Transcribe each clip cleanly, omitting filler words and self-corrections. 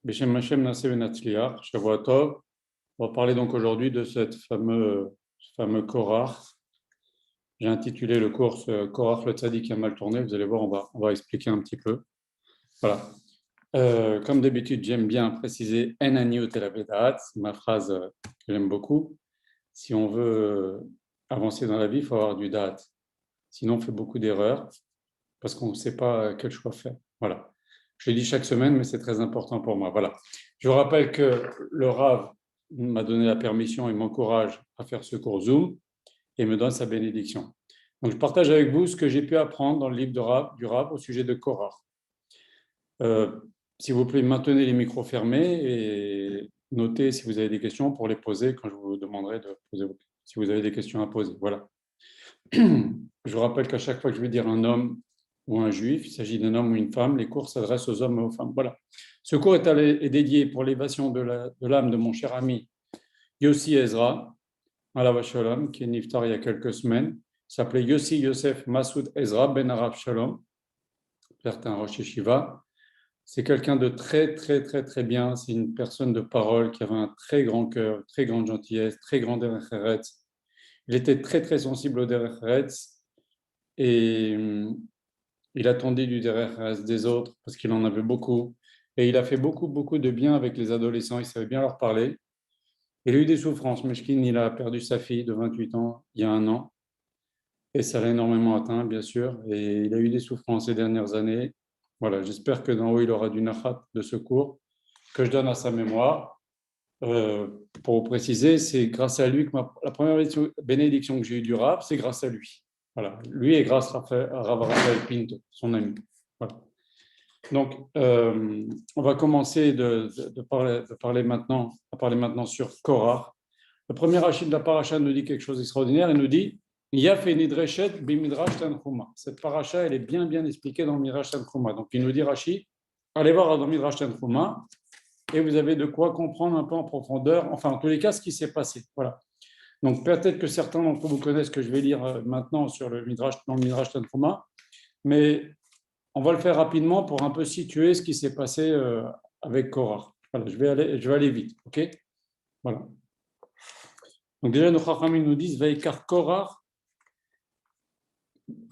Beshem Hashem Naseh Benatzliach, Shavua Tov. On va parler donc aujourd'hui de ce fameux Korach. J'ai intitulé le cours Korach le Tzaddik qui a mal tourné. Vous allez voir, on va expliquer un petit peu. Voilà. Comme d'habitude, j'aime bien préciser En Ani Utelavedat, c'est ma phrase que j'aime beaucoup. Si on veut avancer dans la vie, il faut avoir du date. Sinon, on fait beaucoup d'erreurs parce qu'on ne sait pas quel choix faire. Voilà. Je le dis chaque semaine, mais c'est très important pour moi. Voilà. Je vous rappelle que le Rav m'a donné la permission et m'encourage à faire ce cours Zoom et me donne sa bénédiction. Donc, je partage avec vous ce que j'ai pu apprendre dans le livre du Rav au sujet de Korach. S'il vous plaît, maintenez les micros fermés et notez si vous avez des questions pour les poser quand je vous demanderai de poser si vous avez des questions à poser. Voilà. Je vous rappelle qu'à chaque fois que je vais dire un homme ou un juif, il s'agit d'un homme ou une femme, les cours s'adressent aux hommes et aux femmes. Voilà. Ce cours est dédié pour l'élévation de l'âme de mon cher ami Yossi Ezra, Alav Shalom, qui est niftar il y a quelques semaines. Il s'appelait Yossi Yosef Masoud Ezra Ben Arav Shalom, certain Rosh Yeshiva. C'est quelqu'un de très, très, très, très bien. C'est une personne de parole qui avait un très grand cœur, très grande gentillesse, très grand derech eretz. Il était très, très sensible au derech eretz et il attendait du derech eretz des autres parce qu'il en avait beaucoup. Et il a fait beaucoup, beaucoup de bien avec les adolescents. Il savait bien leur parler. Il a eu des souffrances. Meshkin, il a perdu sa fille de 28 ans il y a un an. Et ça l'a énormément atteint, bien sûr. Et il a eu des souffrances ces dernières années. Voilà, j'espère que d'en haut, il aura du nachat de secours que je donne à sa mémoire. Pour vous préciser, c'est grâce à lui que la première bénédiction que j'ai eue du Rav, c'est grâce à lui. Voilà, lui et grâce à Rav Raphaël Pinto, son ami. Voilà. Donc, on va commencer de parler maintenant sur Korach. Le premier rachid de la paracha nous dit quelque chose d'extraordinaire. Il nous dit Yafé nidreshet bimidrash tanchuma. Cette paracha, elle est bien, bien expliquée dans le Midrash Tanchuma. Donc, il nous dit Rachid, allez voir dans le Midrash Tanchuma et vous avez de quoi comprendre un peu en profondeur, enfin, en tous les cas, ce qui s'est passé. Voilà. Donc, peut-être que certains d'entre vous connaissent ce que je vais lire maintenant sur dans le Midrash Tanchuma, mais on va le faire rapidement pour un peu situer ce qui s'est passé avec Korach. Voilà, je vais aller vite, ok? Voilà. Donc déjà, nos Chachamim nous disent Vaikar Korach.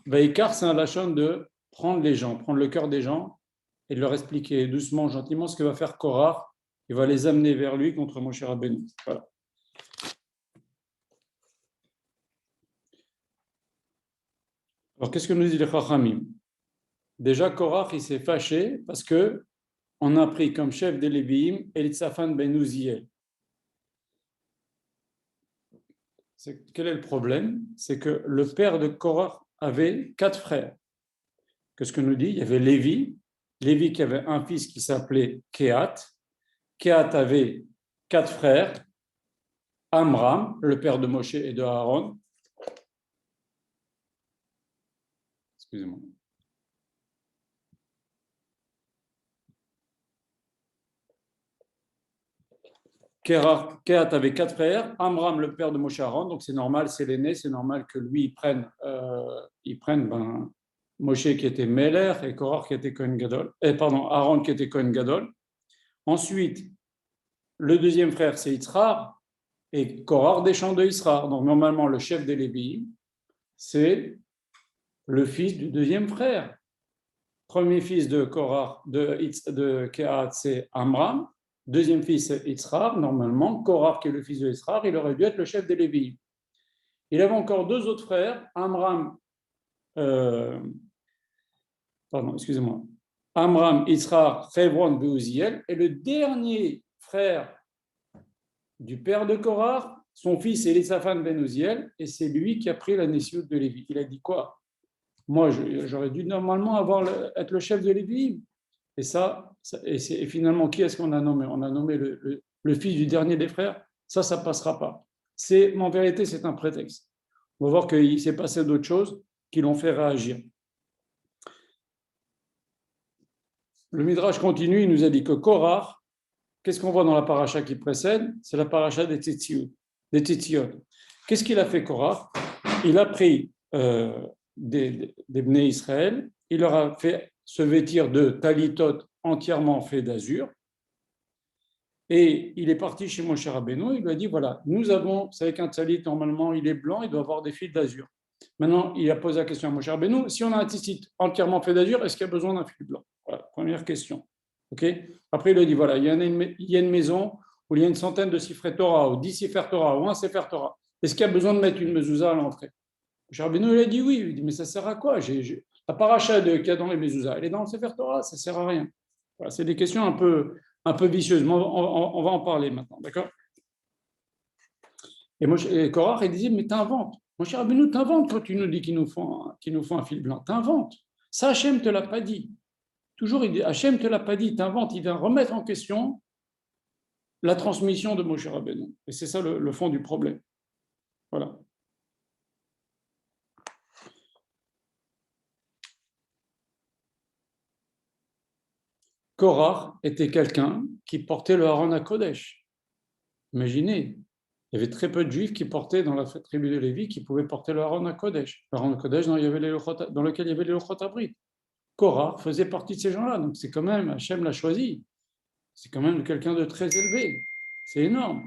Vaikar, c'est un lachon de prendre les gens, prendre le cœur des gens et de leur expliquer doucement, gentiment ce que va faire Korach. Il va les amener vers lui contre Moshe Rabbeinu. Voilà. Alors, qu'est-ce que nous dit les Chachamim? Déjà, Korach, il s'est fâché parce que on a pris comme chef des Lévi'im Elitzaphan ben Uziel. Quel est le problème? C'est que le père de Korach avait 4 frères. Qu'est-ce que nous dit? Il y avait Lévi. Lévi qui avait un fils qui s'appelait Kehat. Kehat avait 4 frères. Amram, le père de Moshe et de Aaron. Excusez-moi. Kehat avait 4 frères. Amram, le père de Moshe et Aaron. Donc c'est normal, c'est l'aîné. C'est normal que lui, il prenne Moshe qui était Meler et Korach qui était Kohen Gadol. Aaron qui était Kohen Gadol. Ensuite, le deuxième frère, c'est Yitzhar, et Korach descend de Yitzhar. Donc, normalement, le chef des Lévi'im, c'est le fils du deuxième frère. Premier fils de Korach, de Kehat, c'est Amram. Deuxième fils, c'est Yitzhar. Normalement, Korach, qui est le fils de Yitzhar, il aurait dû être le chef des Lévi'im. Il avait encore 2 autres frères, Amram, Yitzhar, Chevron, Beuziel, et le dernier frère du père de Korach, son fils est Elitzaphan ben Uziel, et c'est lui qui a pris la Nessiout de Lévi. Il a dit quoi? Moi, j'aurais dû normalement être le chef de Lévi. Et finalement, qui est-ce qu'on a nommé? On a nommé le fils du dernier des frères. Ça ne passera pas. En vérité, c'est un prétexte. On va voir qu'il s'est passé d'autres choses qui l'ont fait réagir. Le Midrash continue, il nous a dit que Korach, qu'est-ce qu'on voit dans la paracha qui précède? C'est la paracha des Tzitzit. Qu'est-ce qu'il a fait Korach? Il a pris des Bnei Israël, il leur a fait se vêtir de talitot entièrement fait d'azur, Et il est parti chez Moshe Rabbeinu, il lui a dit, voilà, nous avons, vous savez qu'un tzalit, normalement, il est blanc, il doit avoir des fils d'azur. Maintenant, il a posé la question à Moshe Rabbeinu, si on a un tzitzit entièrement fait d'azur, est-ce qu'il y a besoin d'un fil blanc? Voilà, première question. Okay. Après, il a dit, voilà, il y a une maison où il y a une centaine de Sifrei Torah, ou 10 Sefer Torah, ou un Sefer Torah. Est-ce qu'il y a besoin de mettre une mezouza à l'entrée? Moshe Rabbeinu, il a dit oui. Il dit, mais ça sert à quoi? La paracha qu'il y a dans les mezouza, elle est dans le Sefer Torah, ça ne sert à rien. Voilà, c'est des questions un peu vicieuses, mais on va en parler maintenant, d'accord? Et Korach, il disait, mais t'inventes. Moshe Rabbeinu, t'inventes quand tu nous dis qu'il nous faut un fil blanc. T'inventes. Ça, Hachem ne te l'a pas dit. Toujours, il dit, Hachem ne te l'a pas dit, t'inventes. Il vient remettre en question la transmission de Moshe Rabbeinu. Et c'est ça le fond du problème. Voilà. Korach était quelqu'un qui portait le Haron à Kodesh. Imaginez, il y avait très peu de juifs qui portaient dans la tribu de Lévi qui pouvaient porter le Haron à Kodesh. Le Haron à Kodesh dans lequel il y avait les Lochot Abrit. Korach faisait partie de ces gens-là, donc c'est quand même, Hachem l'a choisi. C'est quand même quelqu'un de très élevé. C'est énorme.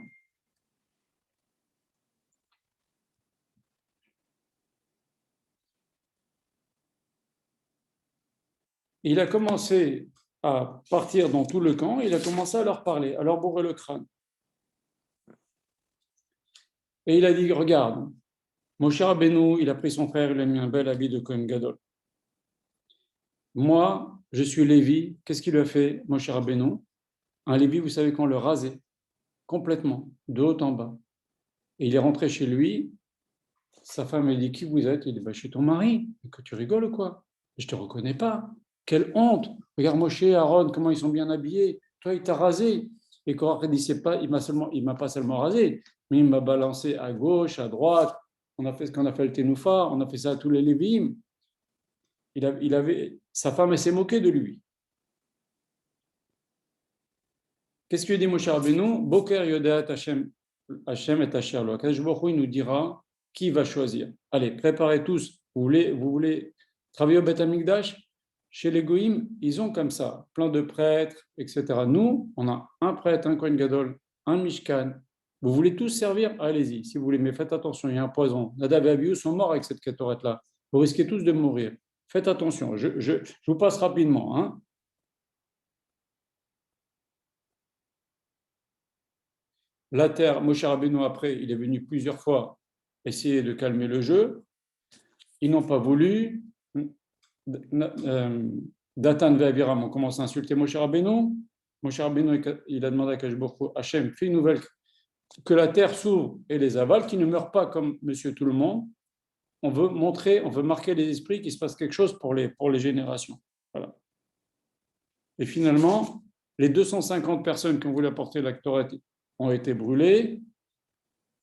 Et il a commencé à partir dans tout le camp, il a commencé à leur parler, à leur bourrer le crâne. Et il a dit, regarde, Moshe Rabbeinu, il a pris son frère, il a mis un bel habit de Kohen Gadol. Moi, je suis Lévi. Qu'est-ce qu'il a fait, Moshe Rabbeinu? Un Lévi, vous savez qu'on le rasait complètement, de haut en bas. Et il est rentré chez lui. Sa femme lui dit, qui vous êtes? Il dit, bah, je suis ton mari. Que tu rigoles ou quoi? Je ne te reconnais pas. Quelle honte! Regarde Moshe, Aaron, comment ils sont bien habillés. Toi, il t'a rasé. Et Korach dit, c'est pas, il m'a pas seulement rasé, mais il m'a balancé à gauche, à droite. On a fait ce qu'on a fait le Ténoufa, on a fait ça à tous les Lévim. Sa femme, elle s'est moquée de lui. Qu'est-ce que dit Moshe Rabbeinu? Boker Yodeat Hashem et Asher Lo. Akadosh Baruch Hu, il nous dira qui va choisir. Allez, préparez tous. Vous voulez travailler au Beth Amikdash? Chez les Goïm, ils ont comme ça, plein de prêtres, etc. Nous, on a un prêtre, un Kohen Gadol, un Mishkan. Vous voulez tous servir? Allez-y, si vous voulez, mais faites attention, il y a un poison. Nadav et Abihu sont morts avec cette kétorette-là. Vous risquez tous de mourir. Faites attention, je vous passe rapidement. Hein. La terre, Moshe Rabbeinu, après, il est venu plusieurs fois essayer de calmer le jeu. Ils n'ont pas voulu. Datan et Abiram ont commencé à insulter Moshe Rabbeinu. Moshe Rabbeinu, il a demandé à Akadosh Baruch Hu, Hachem, fais une nouvelle, que la terre s'ouvre et les avale, qui ne meurent pas comme Monsieur Tout le Monde. On veut marquer les esprits qu'il se passe quelque chose pour les générations. Voilà. Et finalement, les 250 personnes qui ont voulu apporter la Torah ont été brûlées.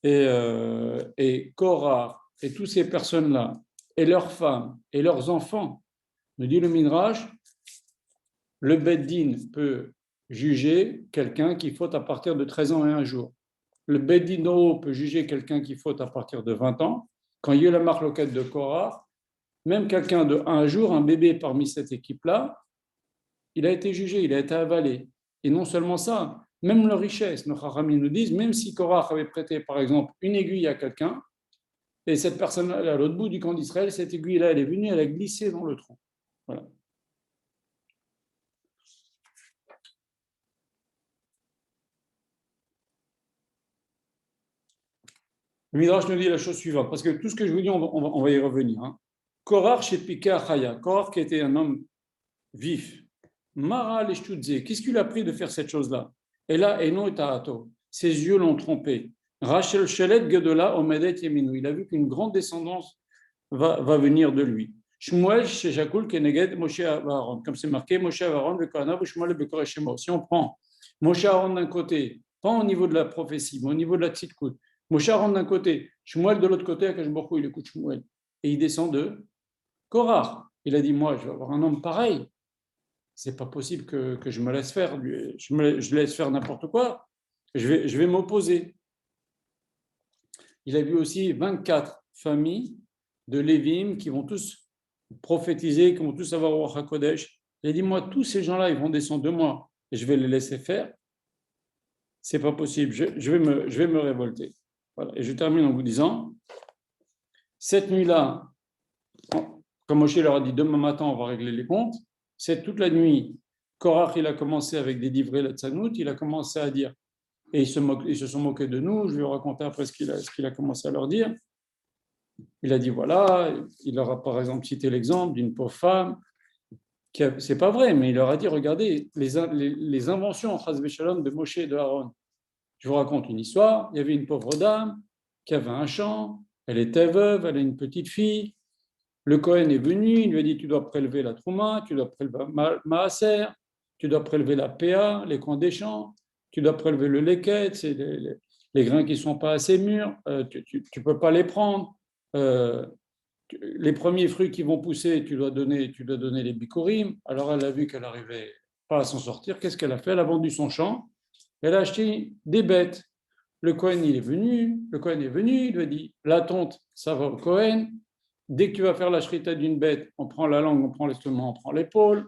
Et Korah et toutes ces personnes-là, et leurs femmes et leurs enfants, nous dit le Midrash, le Beddin peut juger quelqu'un qui faute à partir de 13 ans et un jour. Le Beddin peut juger quelqu'un qui faute à partir de 20 ans. Quand il y a eu la marloquette de Korah, même quelqu'un de un jour, un bébé parmi cette équipe-là, il a été jugé, il a été avalé. Et non seulement ça, même leur richesse, nos Chachamim nous disent, même si Korach avait prêté, par exemple, une aiguille à quelqu'un, et cette personne-là, à l'autre bout du camp d'Israël, cette aiguille-là, elle est venue, elle a glissé dans le tronc. Voilà. Le Midrash nous dit la chose suivante, parce que tout ce que je vous dis, on va y revenir. Hein. Korach chez Pika Chaya, Korach qui était un homme vif, Mara Leshtudze, qu'est-ce qu'il a pris de faire cette chose-là? Et là, Eno et Taato, ses yeux l'ont trompé. Rachel Shelet Gedola Omedet Yeminu, il a vu qu'une grande descendance va venir de lui. Shmuel Shejakul Keneged Moshe Aaron, comme c'est marqué, Moshe Aaron, le Kohana, Shmuel Bekor Shemo. Si on prend Moshe Aaron d'un côté, pas au niveau de la prophétie, mais au niveau de la tzidkut, Moshe Aaron d'un côté, Shmuel de l'autre côté, Akash Baruch Hu, il écoute Shmuel. Et il descend de Korach. Il a dit, moi, je vais avoir un homme pareil. C'est pas possible que je me laisse faire, je laisse faire n'importe quoi. Je vais m'opposer. Il a vu aussi 24 familles de Lévim qui vont tous prophétiser, qui vont tous avoir Ruach HaKodesh. Il a dit, moi, tous ces gens-là, ils vont descendre de moi et je vais les laisser faire. c'est pas possible, je vais me révolter. Voilà. Et je termine en vous disant, cette nuit-là, comme Moshe leur a dit, demain matin, on va régler les comptes, c'est toute la nuit. Korach, il a commencé avec des livrets, la tzanout, il a commencé à dire, et ils se sont moqués de nous, je vais vous raconter après ce qu'il a commencé à leur dire. Il a dit, voilà, il leur a par exemple cité l'exemple d'une pauvre femme, c'est pas vrai, mais il leur a dit, regardez, les inventions, chas v'shalom, de Moshe et de Aaron. Je vous raconte une histoire, il y avait une pauvre dame qui avait un champ, elle était veuve, elle a une petite fille, le Cohen est venu, il lui a dit, tu dois prélever la trouma, tu dois prélever maaser, tu dois prélever la PA, les coins des champs, tu dois prélever le leket, c'est les grains qui ne sont pas assez mûrs, tu ne peux pas les prendre. Les premiers fruits qui vont pousser, tu dois donner les bikurim. Alors elle a vu qu'elle n'arrivait pas à s'en sortir. Qu'est-ce qu'elle a fait? Elle a vendu son champ. Elle a acheté des bêtes. Le Cohen, il est venu. Le Cohen est venu. Il lui a dit, la tonte, ça va au Cohen. Dès que tu vas faire la shrita d'une bête, on prend la langue, on prend l'estomac, on prend l'épaule.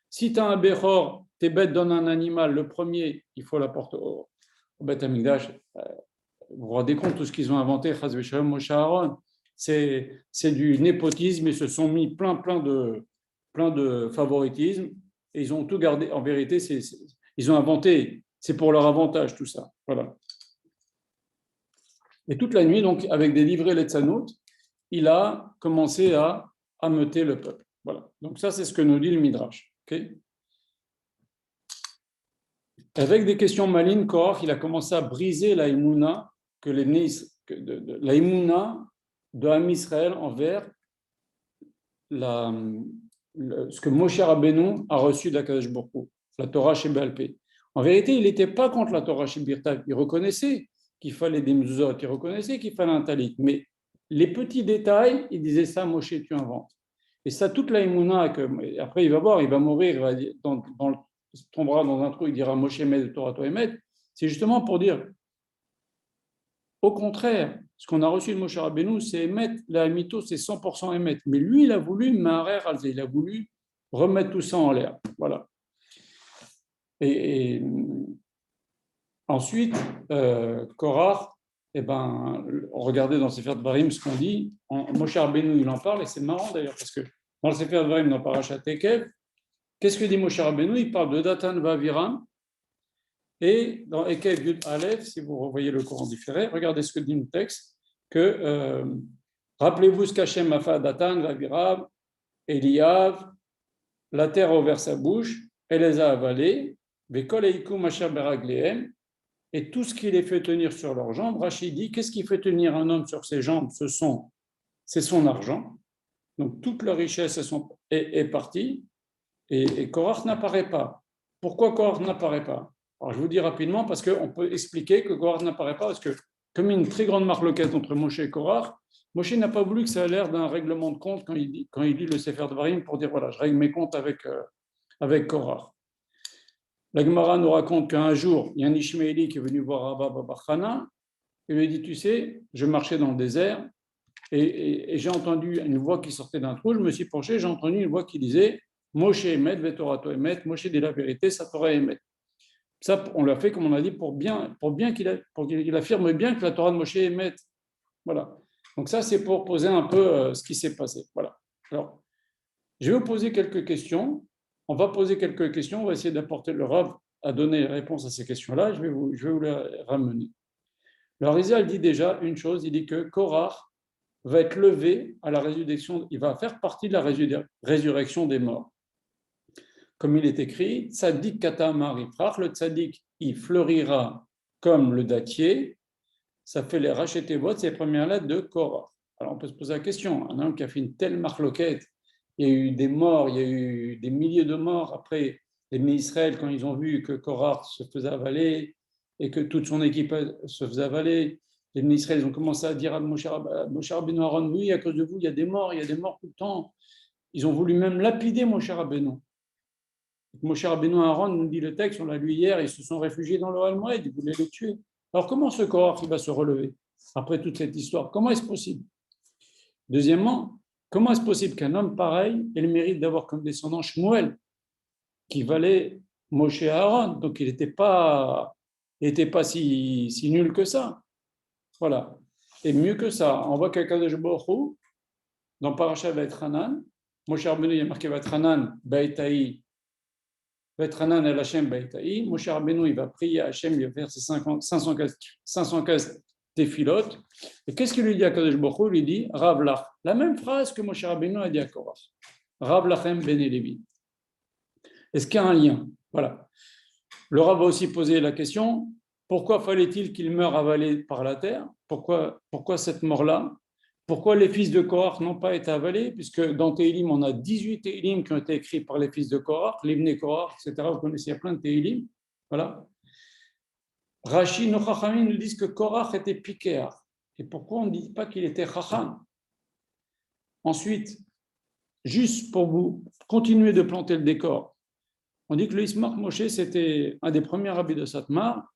Si tu as un béchor, tes bêtes donnent un animal, le premier, il faut l'apporter au Beth Amikdash. Vous vous rendez compte tout ce qu'ils ont inventé, Chaz v'Shalom, Moshe Aaron, c'est du népotisme, ils se sont mis plein de favoritisme et ils ont tout gardé. En vérité, ils ont inventé, c'est pour leur avantage tout ça. Voilà. Et toute la nuit, donc, avec des livrets Letzanot, il a commencé à ameuter le peuple. Voilà. Donc ça, c'est ce que nous dit le Midrash. Okay. Avec des questions malines, Korach, il a commencé à briser la Emouna que la Emouna de Ham Israël envers ce que Moshe Rabbeinu a reçu d'Akadosh Baruch Hu, la Torah chez Baal Pé. En vérité, il n'était pas contre la Torah chez Birtav. Il reconnaissait qu'il fallait des mezuzot, il reconnaissait qu'il fallait un talit. Mais les petits détails, il disait ça, Moshe, tu inventes. Et ça, toute la Emouna, après il va voir, il va mourir, il tombera dans un trou, il dira Moshe Med, Torah Toemet. C'est justement pour dire, au contraire, ce qu'on a reçu de Moshe Rabbeinu, c'est Emet, la Mito, c'est 100% Emet. Mais lui, il a voulu Maharer Alze, il a voulu remettre tout ça en l'air. Voilà. Et ensuite, Korach, regardez dans Sefer Dvarim ce qu'on dit. Moshe Rabbeinu, il en parle, et c'est marrant d'ailleurs, parce que dans le Sefer Dvarim, dans Parashat Ekev, qu'est-ce que dit Moshe Rabbeinu? Il parle de Datan Vaviram. Et dans Ekev Yud Aleph, si vous revoyez le Coran différé, regardez ce que dit le texte, que rappelez-vous ce qu'Hachem a fait à Datan, Vaviram, Eliav, la terre a ouvert sa bouche, elle les a avalés, Vekol Eikum Masher Beraglehem, et tout ce qui les fait tenir sur leurs jambes, Rachid dit, qu'est-ce qui fait tenir un homme sur ses jambes? C'est son argent. Donc toute leur richesse est partie, et Korach n'apparaît pas. Pourquoi Korach n'apparaît pas? Alors je vous dis rapidement, parce qu'on peut expliquer que Korach n'apparaît pas, parce que comme il y a une très grande marloquette entre Moshe et Korach, Moshe n'a pas voulu que ça ait l'air d'un règlement de compte quand il lit le Sefer Dvarim pour dire, voilà, je règle mes comptes avec Korach. La Gemara nous raconte qu'un jour, il y a un Ishmaéli qui est venu voir Rabba Babar-Khana, et lui dit, tu sais, je marchais dans le désert, et j'ai entendu une voix qui sortait d'un trou, je me suis penché, j'ai entendu une voix qui disait, Moshe Emet, Vetorato Emet, Moshe dit la vérité, sa Torah Emet. Ça, on l'a fait, comme on a dit, pour qu'il affirme bien que la Torah de Moshe Emet. Voilà. Donc ça, c'est pour poser un peu ce qui s'est passé. Voilà. Alors, je vais vous poser quelques questions. On va poser quelques questions. On va essayer d'apporter le Rav à donner réponse à ces questions-là. Je vais vous les ramener. Le Harizal dit déjà une chose. Il dit que Korach va être levé à la résurrection. Il va faire partie de la résurrection des morts. Comme il est écrit, Tzadik katamar ifrach, le tzadik, il fleurira comme le dattier. Ça fait les racheter votes, c'est les premières lettres de Korach. Alors on peut se poser la question, un homme qui a fait une telle marloquette, il y a eu des morts, il y a eu des milliers de morts. Après, les Israël, quand ils ont vu que Korach se faisait avaler et que toute son équipe se faisait avaler, les Israël ils ont commencé à dire à Moshe Rabbeinu Aaron, oui, à cause de vous, il y a des morts tout le temps. Ils ont voulu même lapider Moshe Rabbeinu. Moshe Rabbeinu Aaron, nous dit le texte, on l'a lu hier, ils se sont réfugiés dans le Al-Moed, ils voulaient le tuer. Alors comment ce Korach il va se relever après toute cette histoire? Comment est-ce possible? Deuxièmement, comment est-ce possible qu'un homme pareil ait le mérite d'avoir comme descendant Shmuel, qui valait Moshe Aaron? Donc il n'était pas n'était pas si nul que ça. Voilà. Et mieux que ça, on voit qu'Akadosh Baruch Hu, dans Parashat Vaïtranan, Moshe Rabbeinu, il y a marqué Vaïtranan, Baïtaï, Vaïtranan el Hashem Baïtaï. Moshe Rabbeinu, il va prier à Hashem, il va faire ses 515 téphilotes. Et qu'est-ce qu'il lui dit à Kadosh Baruch Hu? Il lui dit Rav Lach. La même phrase que Moshe Rabbeinu a dit à Korach. Rav Lachem ben Levi. Est-ce qu'il y a un lien? Voilà. Le Rav a aussi posé la question pourquoi fallait-il qu'il meure avalé par la terre? Pourquoi cette mort-là? Pourquoi les fils de Korach n'ont pas été avalés? Puisque dans Tehillim, on a 18 Tehillim qui ont été écrits par les fils de Korach, Livnei Korach, etc. Vous connaissez, il y a plein de Tehillim. Voilà. Rashi, nos Chachamim nous disent que Korach était piquéar. Et pourquoi on ne dit pas qu'il était Chacham? Ensuite, juste pour vous continuer de planter le décor, on dit que le Ismach Moshe, c'était un des premiers rabbis de Satmar.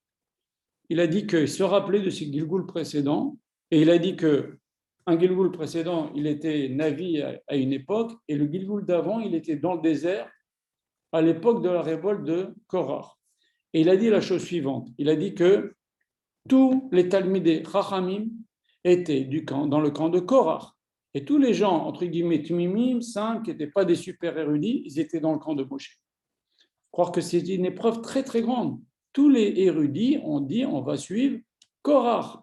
Il a dit qu'il se rappelait de ses Gilgoul précédents, et il a dit qu'un Gilgoul précédent, il était Navi à une époque, et le Gilgoul d'avant, il était dans le désert à l'époque de la révolte de Korach. Et il a dit la chose suivante, il a dit que tous les Talmidei Chachamim étaient dans le camp de Korach. Et tous les gens, entre guillemets, Tumimim, simples, qui n'étaient pas des super érudits, ils étaient dans le camp de Moshe. Croire que c'est une épreuve très très grande. Tous les érudits ont dit on va suivre Korach.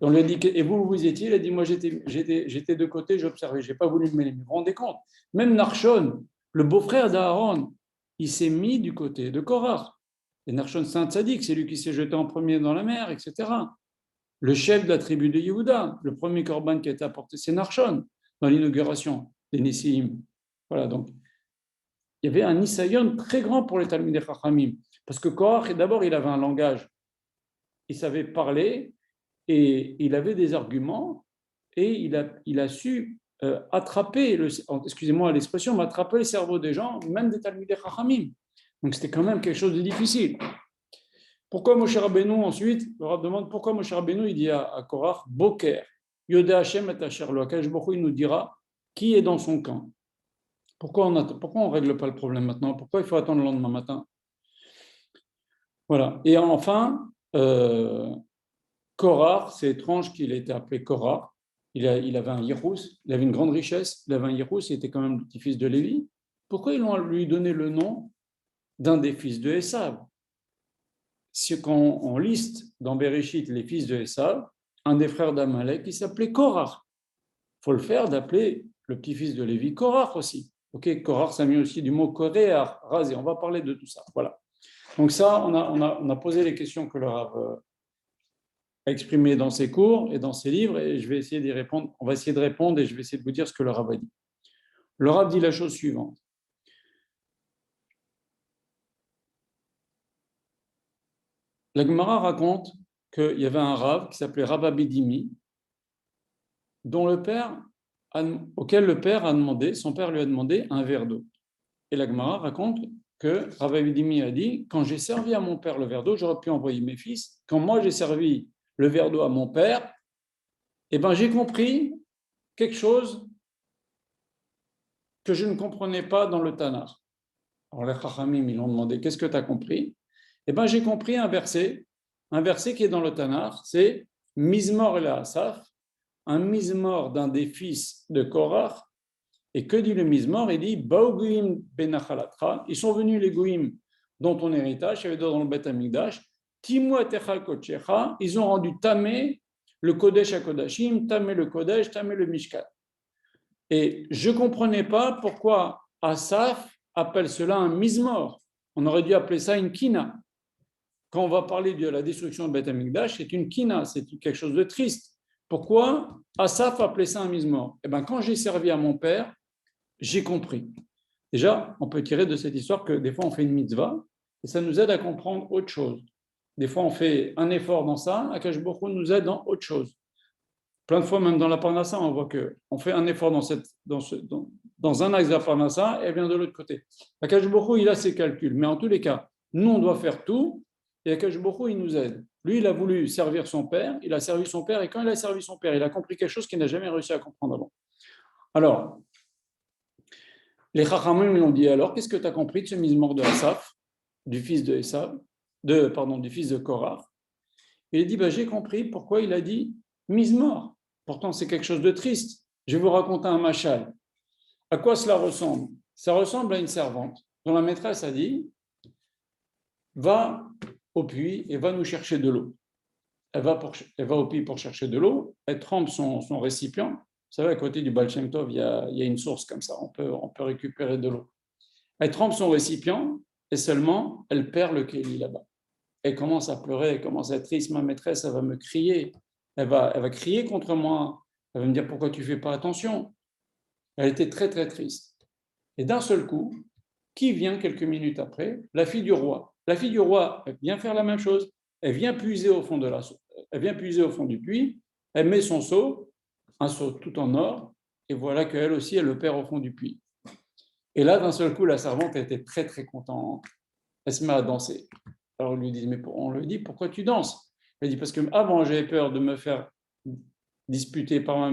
On lui a dit et vous étiez? Il a dit moi j'étais de côté, j'observais, je n'ai pas voulu me mêler. Vous vous rendez compte? Même Narshon, le beau-frère d'Aaron, il s'est mis du côté de Korach. Et Narshon Saint Tzadik, c'est lui qui s'est jeté en premier dans la mer, etc. Le chef de la tribu de Yehuda, le premier korban qui a été apporté, c'est Narshon, dans l'inauguration des Nessim. Voilà, donc il y avait un nisayon très grand pour les Talmidei Chachamim. Parce que Korach, d'abord, il avait un langage. Il savait parler et il avait des arguments et il a su attraper, excusez-moi l'expression, mais attraper le cerveau des gens, même des Talmidei Chachamim. Donc c'était quand même quelque chose de difficile. Pourquoi Moshe Rabbeinu ensuite, le Rav demande pourquoi Moshe Rabbeinu il dit à Korach, Boker, Yodé Hashem et Asher Lo, Akadosh Baruch Hu, il nous dira qui est dans son camp. Pourquoi on ne règle pas le problème maintenant? Pourquoi il faut attendre le lendemain matin? Voilà. Et enfin, Korach, c'est étrange qu'il ait été appelé Korach. Il avait un Yirous, il avait une grande richesse, il avait un Yirous, il était quand même le petit-fils de Lévi. Pourquoi ils l'ont lui donné le nom d'un des fils de Esav? Si quand on liste dans Bereshit les fils de Esav, un des frères d'Amalek, il s'appelait Korach. Il faut le faire d'appeler le petit-fils de Lévi Korach aussi. Ok, Korach, ça vient aussi du mot Koréar, rasé. On va parler de tout ça. Voilà. Donc ça, on a posé les questions que le Rav a exprimées dans ses cours et dans ses livres, et je vais essayer d'y répondre. On va essayer de répondre et je vais essayer de vous dire ce que le Rav a dit. Le Rav dit la chose suivante. La Gemara raconte qu'il y avait un Rav qui s'appelait Rav Abidimi, auquel le père a demandé, son père lui a demandé un verre d'eau. Et la Gemara raconte que Rav Abidimi a dit quand j'ai servi à mon père le verre d'eau, j'aurais pu envoyer mes fils. Quand moi j'ai servi le verre d'eau à mon père, eh ben, j'ai compris quelque chose que je ne comprenais pas dans le Tanakh. Alors les Chachamim, ils l'ont demandé qu'est-ce que tu as compris? Eh ben, j'ai compris un verset qui est dans le Tanakh, c'est Mizmor el Asaf, un Mizmor d'un des fils de Korach. Et que dit le Mizmor? Il dit Baou Goïm benachalatra, ils sont venus les Goïm dans ton héritage, il y avait dans le Beth Amikdash, Timu atechal kochecha, ils ont rendu tamé le Kodesh à Kodashim, tamé le Kodesh, tamé le Mishkan. Et je ne comprenais pas pourquoi Asaf appelle cela un Mizmor. On aurait dû appeler ça une Kina. Quand on va parler de la destruction de Beth Amikdash, c'est une Kina, c'est quelque chose de triste. Pourquoi Asaf appelait ça un Mizmor? Eh bien, quand j'ai servi à mon père, j'ai compris. Déjà, on peut tirer de cette histoire que des fois, on fait une mitzvah et ça nous aide à comprendre autre chose. Des fois, on fait un effort dans ça, Akash Baruch Hu nous aide dans autre chose. Plein de fois, même dans la Parnassa, on voit qu'on fait un effort dans un axe de la Parnassa et elle vient de l'autre côté. Akash Baruch Hu, il a ses calculs. Mais en tous les cas, nous, on doit faire tout et Akash Baruch Hu, il nous aide. Lui, il a voulu servir son père, il a servi son père et quand il a servi son père, il a compris quelque chose qu'il n'a jamais réussi à comprendre avant. Alors, les Chachamim lui ont dit alors, qu'est-ce que tu as compris de ce Mizmor de Asaph, du fils de Esav? du fils de Korah. Il dit, j'ai compris pourquoi il a dit mise mort. Pourtant, c'est quelque chose de triste. Je vais vous raconter un machal. À quoi cela ressemble? Ça ressemble à une servante dont la maîtresse a dit, va au puits et va nous chercher de l'eau. Elle va au puits pour chercher de l'eau, elle trempe son récipient. Vous savez, à côté du Baal Shem Tov, il y a une source comme ça, on peut récupérer de l'eau. Elle trempe son récipient et seulement, elle perd le kéli là-bas. Elle commence à pleurer, elle commence à être triste. Ma maîtresse, elle va me crier, elle va crier contre moi. Elle va me dire, pourquoi tu ne fais pas attention? Elle était très, très triste. Et d'un seul coup, qui vient quelques minutes après? La fille du roi. La fille du roi, elle vient faire la même chose. Elle vient puiser au fond du puits. Elle met son seau, un seau tout en or, et voilà qu'elle aussi, elle le perd au fond du puits. Et là, d'un seul coup, la servante était très, très contente. Elle se met à danser. Alors, on lui dit, pourquoi tu danses? Elle dit, parce que avant, j'avais peur de me faire disputer par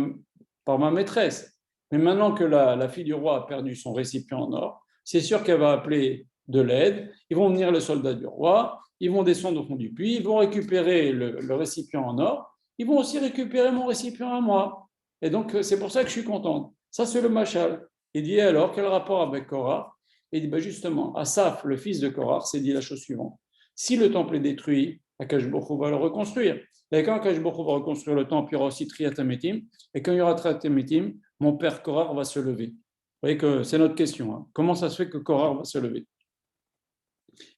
ma maîtresse. Mais maintenant que la fille du roi a perdu son récipient en or, c'est sûr qu'elle va appeler de l'aide. Ils vont venir les soldats du roi, ils vont descendre au fond du puits, ils vont récupérer le récipient en or, ils vont aussi récupérer mon récipient à moi. Et donc, c'est pour ça que je suis contente. Ça, c'est le machal. Il dit, alors, quel rapport avec Korah? Il dit, justement, Asaph, le fils de Korah, s'est dit la chose suivante. Si le temple est détruit, Akash Baruch va le reconstruire. Et quand Akash Baruch va reconstruire le temple, il y aura aussi Triatametim. Et quand il y aura Triatametim, mon père Korah va se lever. Vous voyez que c'est notre question. Hein. Comment ça se fait que Korah va se lever?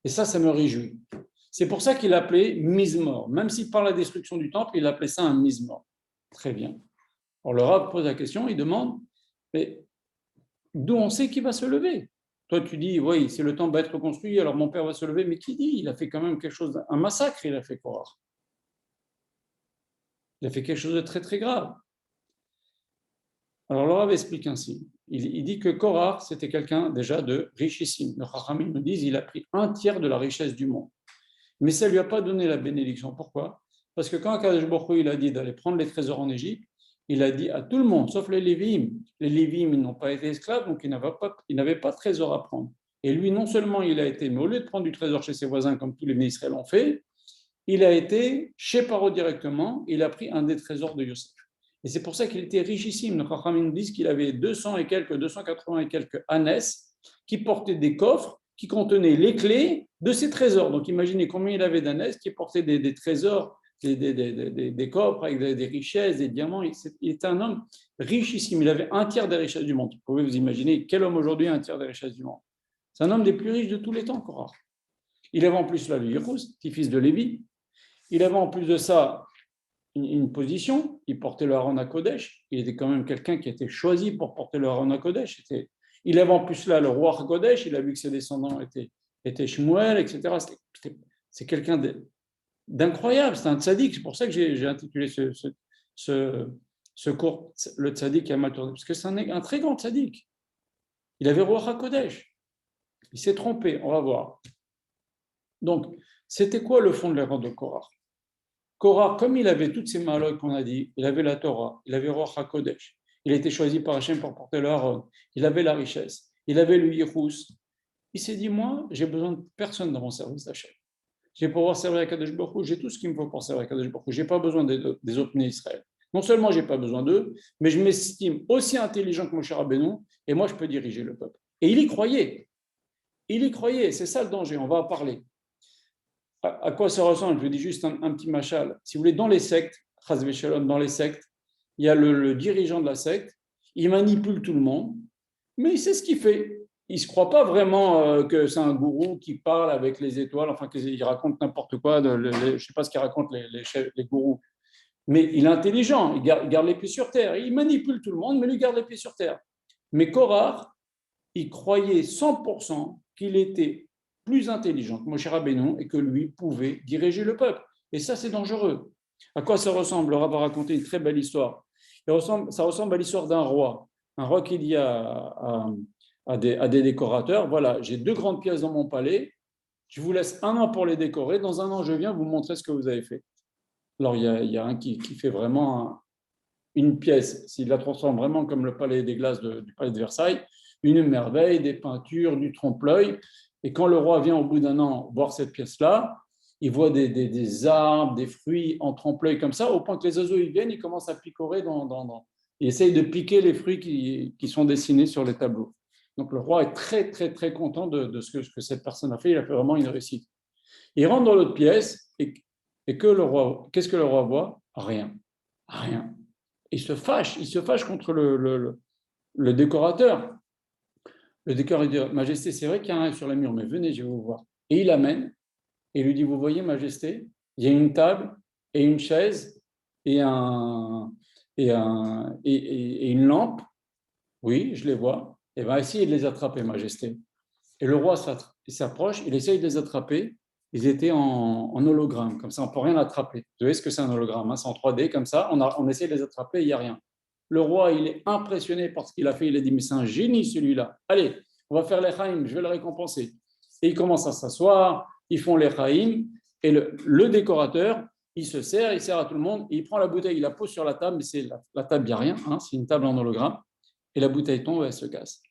Et ça me réjouit. C'est pour ça qu'il appelait mise-mort. Même si par la destruction du temple, il appelait ça un mise-mort. Très bien. Alors le Rav pose la question, il demande, mais d'où on sait qu'il va se lever? Toi, tu dis, oui, si le temple va être reconstruit, alors mon père va se lever. Mais qui dit? Il a fait quand même quelque chose, un massacre, il a fait Korah. Il a fait quelque chose de très, très grave. Alors, le Rav explique ainsi. Il dit que Korah, c'était quelqu'un déjà de richissime. Le Chachamim nous dit qu'il a pris un tiers de la richesse du monde. Mais ça ne lui a pas donné la bénédiction. Pourquoi? Parce que quand Akadosh Baruch Hu, il a dit d'aller prendre les trésors en Égypte, il a dit à tout le monde, sauf les Lévi'im. Les Lévi'im, ils n'ont pas été esclaves, donc ils n'avaient pas de trésor à prendre. Et lui, non seulement il a été, mais au lieu de prendre du trésor chez ses voisins, comme tous les Israéliens l'ont fait, il a été chez Paro directement, il a pris un des trésors de Yosef. Et c'est pour ça qu'il était richissime. Nos Chachamim nous disent qu'il avait 280 et quelques ânesses qui portaient des coffres qui contenaient les clés de ses trésors. Donc imaginez combien il avait d'ânesses qui portaient des trésors, des coffres avec des richesses, des diamants. Il était un homme richissime. Il avait un tiers des richesses du monde. Vous pouvez vous imaginer quel homme aujourd'hui a un tiers des richesses du monde? C'est un homme des plus riches de tous les temps, Korah. Il avait en plus là le Yéhous, petit-fils de Lévi. Il avait en plus de ça une position, il portait le Haron à Kodesh, il était quand même quelqu'un qui était choisi pour porter le Haron à Kodesh. Il avait en plus là le roi Kodesh, il a vu que ses descendants étaient Shmuel, etc. C'est quelqu'un d'incroyable, c'est un tzaddik, c'est pour ça que j'ai intitulé ce cours, le tzaddik qui a mal tourné, parce que c'est un très grand tzaddik. Il avait roi HaKodesh, il s'est trompé, on va voir. Donc, c'était quoi le fond de l'erreur de Korah? Korah, comme il avait toutes ces malheurs qu'on a dit, il avait la Torah, il avait Ruach HaKodesh, il a été choisi par Hachem pour porter le Haron, il avait la richesse, il avait le Yéhous. Il s'est dit, moi, j'ai besoin de personne dans mon service d'Hachem. Je vais pouvoir servir à Kadosh Baruch Hu, j'ai tout ce qu'il me faut pour servir à Kadosh Baruch Hu. Je n'ai pas besoin des autres nés Israël. Non seulement je n'ai pas besoin d'eux, mais je m'estime aussi intelligent que Moshe Rabbeinu, et moi, je peux diriger le peuple. Et il y croyait. Il y croyait, c'est ça le danger, on va en parler. À quoi ça ressemble? Je vous dis juste un petit machal. Si vous voulez, dans les sectes, dans les sectes, il y a le dirigeant de la secte, il manipule tout le monde, mais il sait ce qu'il fait. Il ne se croit pas vraiment que c'est un gourou qui parle avec les étoiles, enfin qu'il raconte n'importe quoi, je ne sais pas ce qu'ils racontent les gourous, mais il est intelligent, il garde les pieds sur terre, il manipule tout le monde, mais lui garde les pieds sur terre. Mais Korah, il croyait 100% qu'il était plus intelligent que Moshe Rabbeinu et que lui pouvait diriger le peuple. Et ça, c'est dangereux. À quoi ça ressemble? Le Rav a raconté une très belle histoire. Ça ressemble à l'histoire d'un roi qui dit à des décorateurs, voilà, j'ai 2 grandes pièces dans mon palais, je vous laisse 1 an pour les décorer, dans 1 an, je viens vous montrer ce que vous avez fait. Alors, il y a un qui fait vraiment une pièce, s'il la transforme vraiment comme le palais des glaces du palais de Versailles, une merveille, des peintures, du trompe-l'œil. Et quand le roi vient au bout d'1 an voir cette pièce-là, il voit des arbres, des fruits en trompe-l'œil comme ça, au point que les oiseaux ils viennent, ils commencent à picorer ils essayent de piquer les fruits qui sont dessinés sur les tableaux. Donc le roi est très, très, très content de ce que cette personne a fait. Il a fait vraiment une réussite. Il rentre dans l'autre pièce et qu'est-ce que le roi voit? Rien. Rien. Il se fâche contre le décorateur. Le décorateur dit, Majesté, c'est vrai qu'il y a un sur le mur, mais venez, je vais vous voir. Et il l'amène et lui dit, vous voyez, Majesté, il y a une table et une chaise et et une lampe. Oui, je les vois. Et bien, essayez de les attraper, Majesté. Et le roi s'approche, il essaye de les attraper. Ils étaient en hologramme, comme ça, on ne peut rien attraper. Vous voyez ce que c'est un hologramme, hein? C'est en 3D, comme ça, on essaie de les attraper, il n'y a rien. Le roi, il est impressionné par ce qu'il a fait, il a dit, mais c'est un génie celui-là. Allez, on va faire les chaïm, je vais le récompenser. Et il commence à s'asseoir, ils font les chaïm, et le décorateur, il sert à tout le monde, il prend la bouteille, il la pose sur la table, mais c'est la table, il n'y a rien, hein, c'est une table en hologramme, et la bouteille tombe, elle se casse.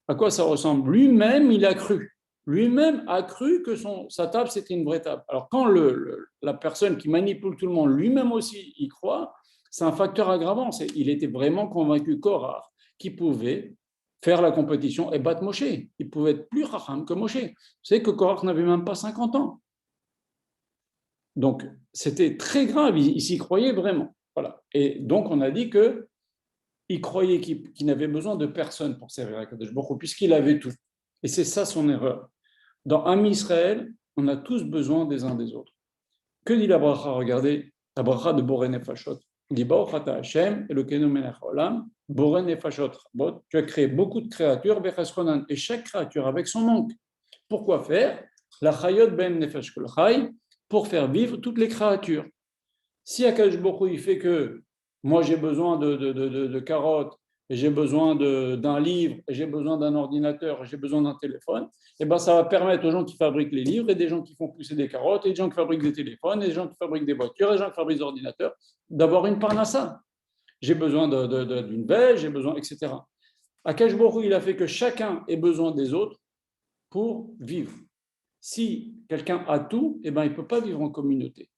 À quoi ça ressemble? Lui-même, il a cru. Lui-même a cru que sa table, c'était une vraie table. Alors, quand la personne qui manipule tout le monde, lui-même aussi y croit, c'est un facteur aggravant. Il était vraiment convaincu, Korah, qu'il pouvait faire la compétition et battre Moshe. Il pouvait être plus racham que Moshe. Vous savez que Korah n'avait même pas 50 ans. Donc, c'était très grave. Il s'y croyait vraiment. Voilà. Et donc, on a dit que il croyait qu'il n'avait besoin de personne pour servir à Kadosh Baruch Hu, puisqu'il avait tout. Et c'est ça son erreur. Dans Am Israël, on a tous besoin des uns des autres. Que dit la bracha? Regardez, la bracha de Boré Nefashot. Il dit Baruch ata Hashem, Elokeinu melech haolam, Boré Nefashot. Tu as créé beaucoup de créatures, et chaque créature avec son manque. Pourquoi faire? La chayot ben nefesh kol chay, pour faire vivre toutes les créatures. Si Akadosh Baruch Hu, il fait que moi j'ai besoin de carottes, et j'ai besoin d'un livre, et j'ai besoin d'un ordinateur, et j'ai besoin d'un téléphone, et ben ça va permettre aux gens qui fabriquent les livres, et des gens qui font pousser des carottes, et des gens qui fabriquent des téléphones, et des gens qui fabriquent des voitures, et des gens qui fabriquent des ordinateurs, d'avoir une parnassa. J'ai besoin d'une veille, j'ai besoin, etc. Akadosh Baruch Hu, il a fait que chacun ait besoin des autres pour vivre. Si quelqu'un a tout, et ben il ne peut pas vivre en communauté.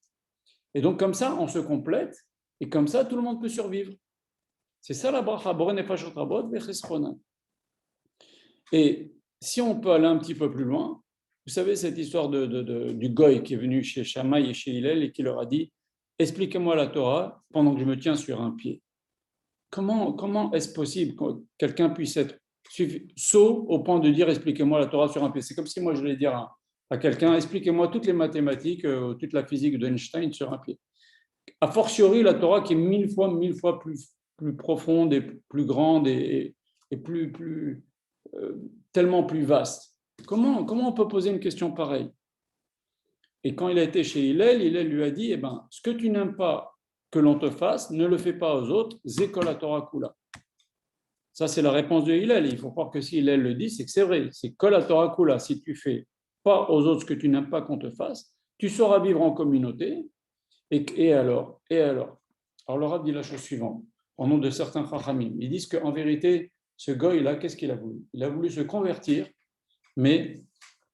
Et donc, comme ça, on se complète, et comme ça, tout le monde peut survivre. C'est ça la bracha. Et si on peut aller un petit peu plus loin, vous savez cette histoire du goy qui est venu chez Shammai et chez Hillel et qui leur a dit « Expliquez-moi la Torah pendant que je me tiens sur un pied. » Comment est-ce possible que quelqu'un puisse être sot au point de dire « Expliquez-moi la Torah sur un pied ?» C'est comme si moi je voulais dire à quelqu'un, expliquez-moi toutes les mathématiques, toute la physique d'Einstein sur un pied. A fortiori, la Torah qui est mille fois plus profonde et plus grande et tellement plus vaste. Comment on peut poser une question pareille? Et quand il a été chez Hillel, Hillel lui a dit, eh ben, ce que tu n'aimes pas que l'on te fasse, ne le fais pas aux autres, Zeko la Torah Kula. Ça, c'est la réponse de Hillel. Il faut croire que si Hillel le dit, c'est que c'est vrai. C'est Kol la Torah Kula. Si tu fais pas aux autres ce que tu n'aimes pas qu'on te fasse, tu sauras vivre en communauté. Et alors Alors le Rav dit la chose suivante, au nom de certains Chachamim. Ils disent qu'en vérité, ce goy-là, qu'est-ce qu'il a voulu? Il a voulu se convertir, mais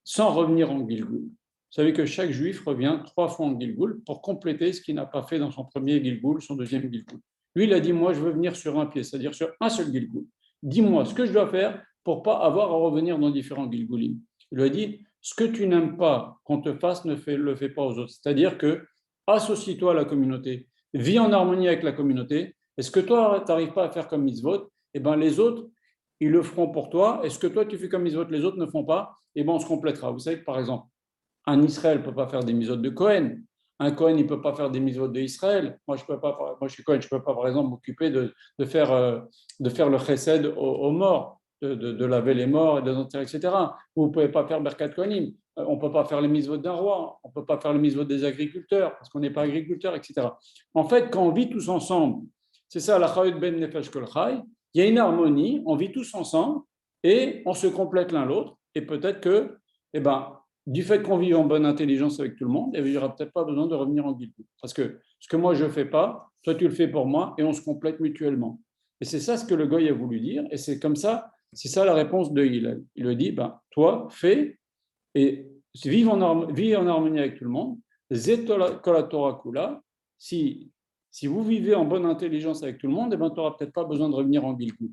sans revenir en Gilgoul. Vous savez que chaque juif revient 3 fois en Gilgoul pour compléter ce qu'il n'a pas fait dans son premier Gilgoul, son deuxième Gilgoul. Lui, il a dit, moi, je veux venir sur un pied, c'est-à-dire sur un seul Gilgoul. Dis-moi ce que je dois faire pour ne pas avoir à revenir dans différents Gilgoulim. Il lui a dit, ce que tu n'aimes pas qu'on te fasse, ne le fais pas aux autres. C'est-à-dire que associe-toi à la communauté, vis en harmonie avec la communauté. Est-ce que toi, tu n'arrives pas à faire comme mitzvot? Eh bien, les autres, ils le feront pour toi. Est-ce que toi, tu fais comme mitzvot, les autres ne font pas? Eh bien, on se complétera. Vous savez que, par exemple, un Israël ne peut pas faire des mitzvot de Cohen. Un Cohen, il ne peut pas faire des mitzvot d'Israël. Moi, je suis Cohen, je ne peux pas, par exemple, m'occuper de faire le chesed aux morts, de laver les morts et de les enterrer, etc. Vous ne pouvez pas faire Berkat Kohanim. On ne peut pas faire les mitzvot d'un roi. On ne peut pas faire les mitzvot des agriculteurs parce qu'on n'est pas agriculteur, etc. En fait, quand on vit tous ensemble, c'est ça, la chayot ben nefesh kol chay, il y a une harmonie, on vit tous ensemble et on se complète l'un l'autre. Et peut-être que, eh ben, du fait qu'on vive en bonne intelligence avec tout le monde, il n'y aura peut-être pas besoin de revenir en guilde. Parce que ce que moi je ne fais pas, toi tu le fais pour moi et on se complète mutuellement. Et c'est ça ce que le goy a voulu dire. Et c'est comme ça, c'est ça la réponse de Hillel. Il lui dit, ben, toi, fais et vivez en harmonie avec tout le monde. Kol Torah Kula. Si vous vivez en bonne intelligence avec tout le monde, eh ben, tu n'auras peut-être pas besoin de revenir en Gilgul.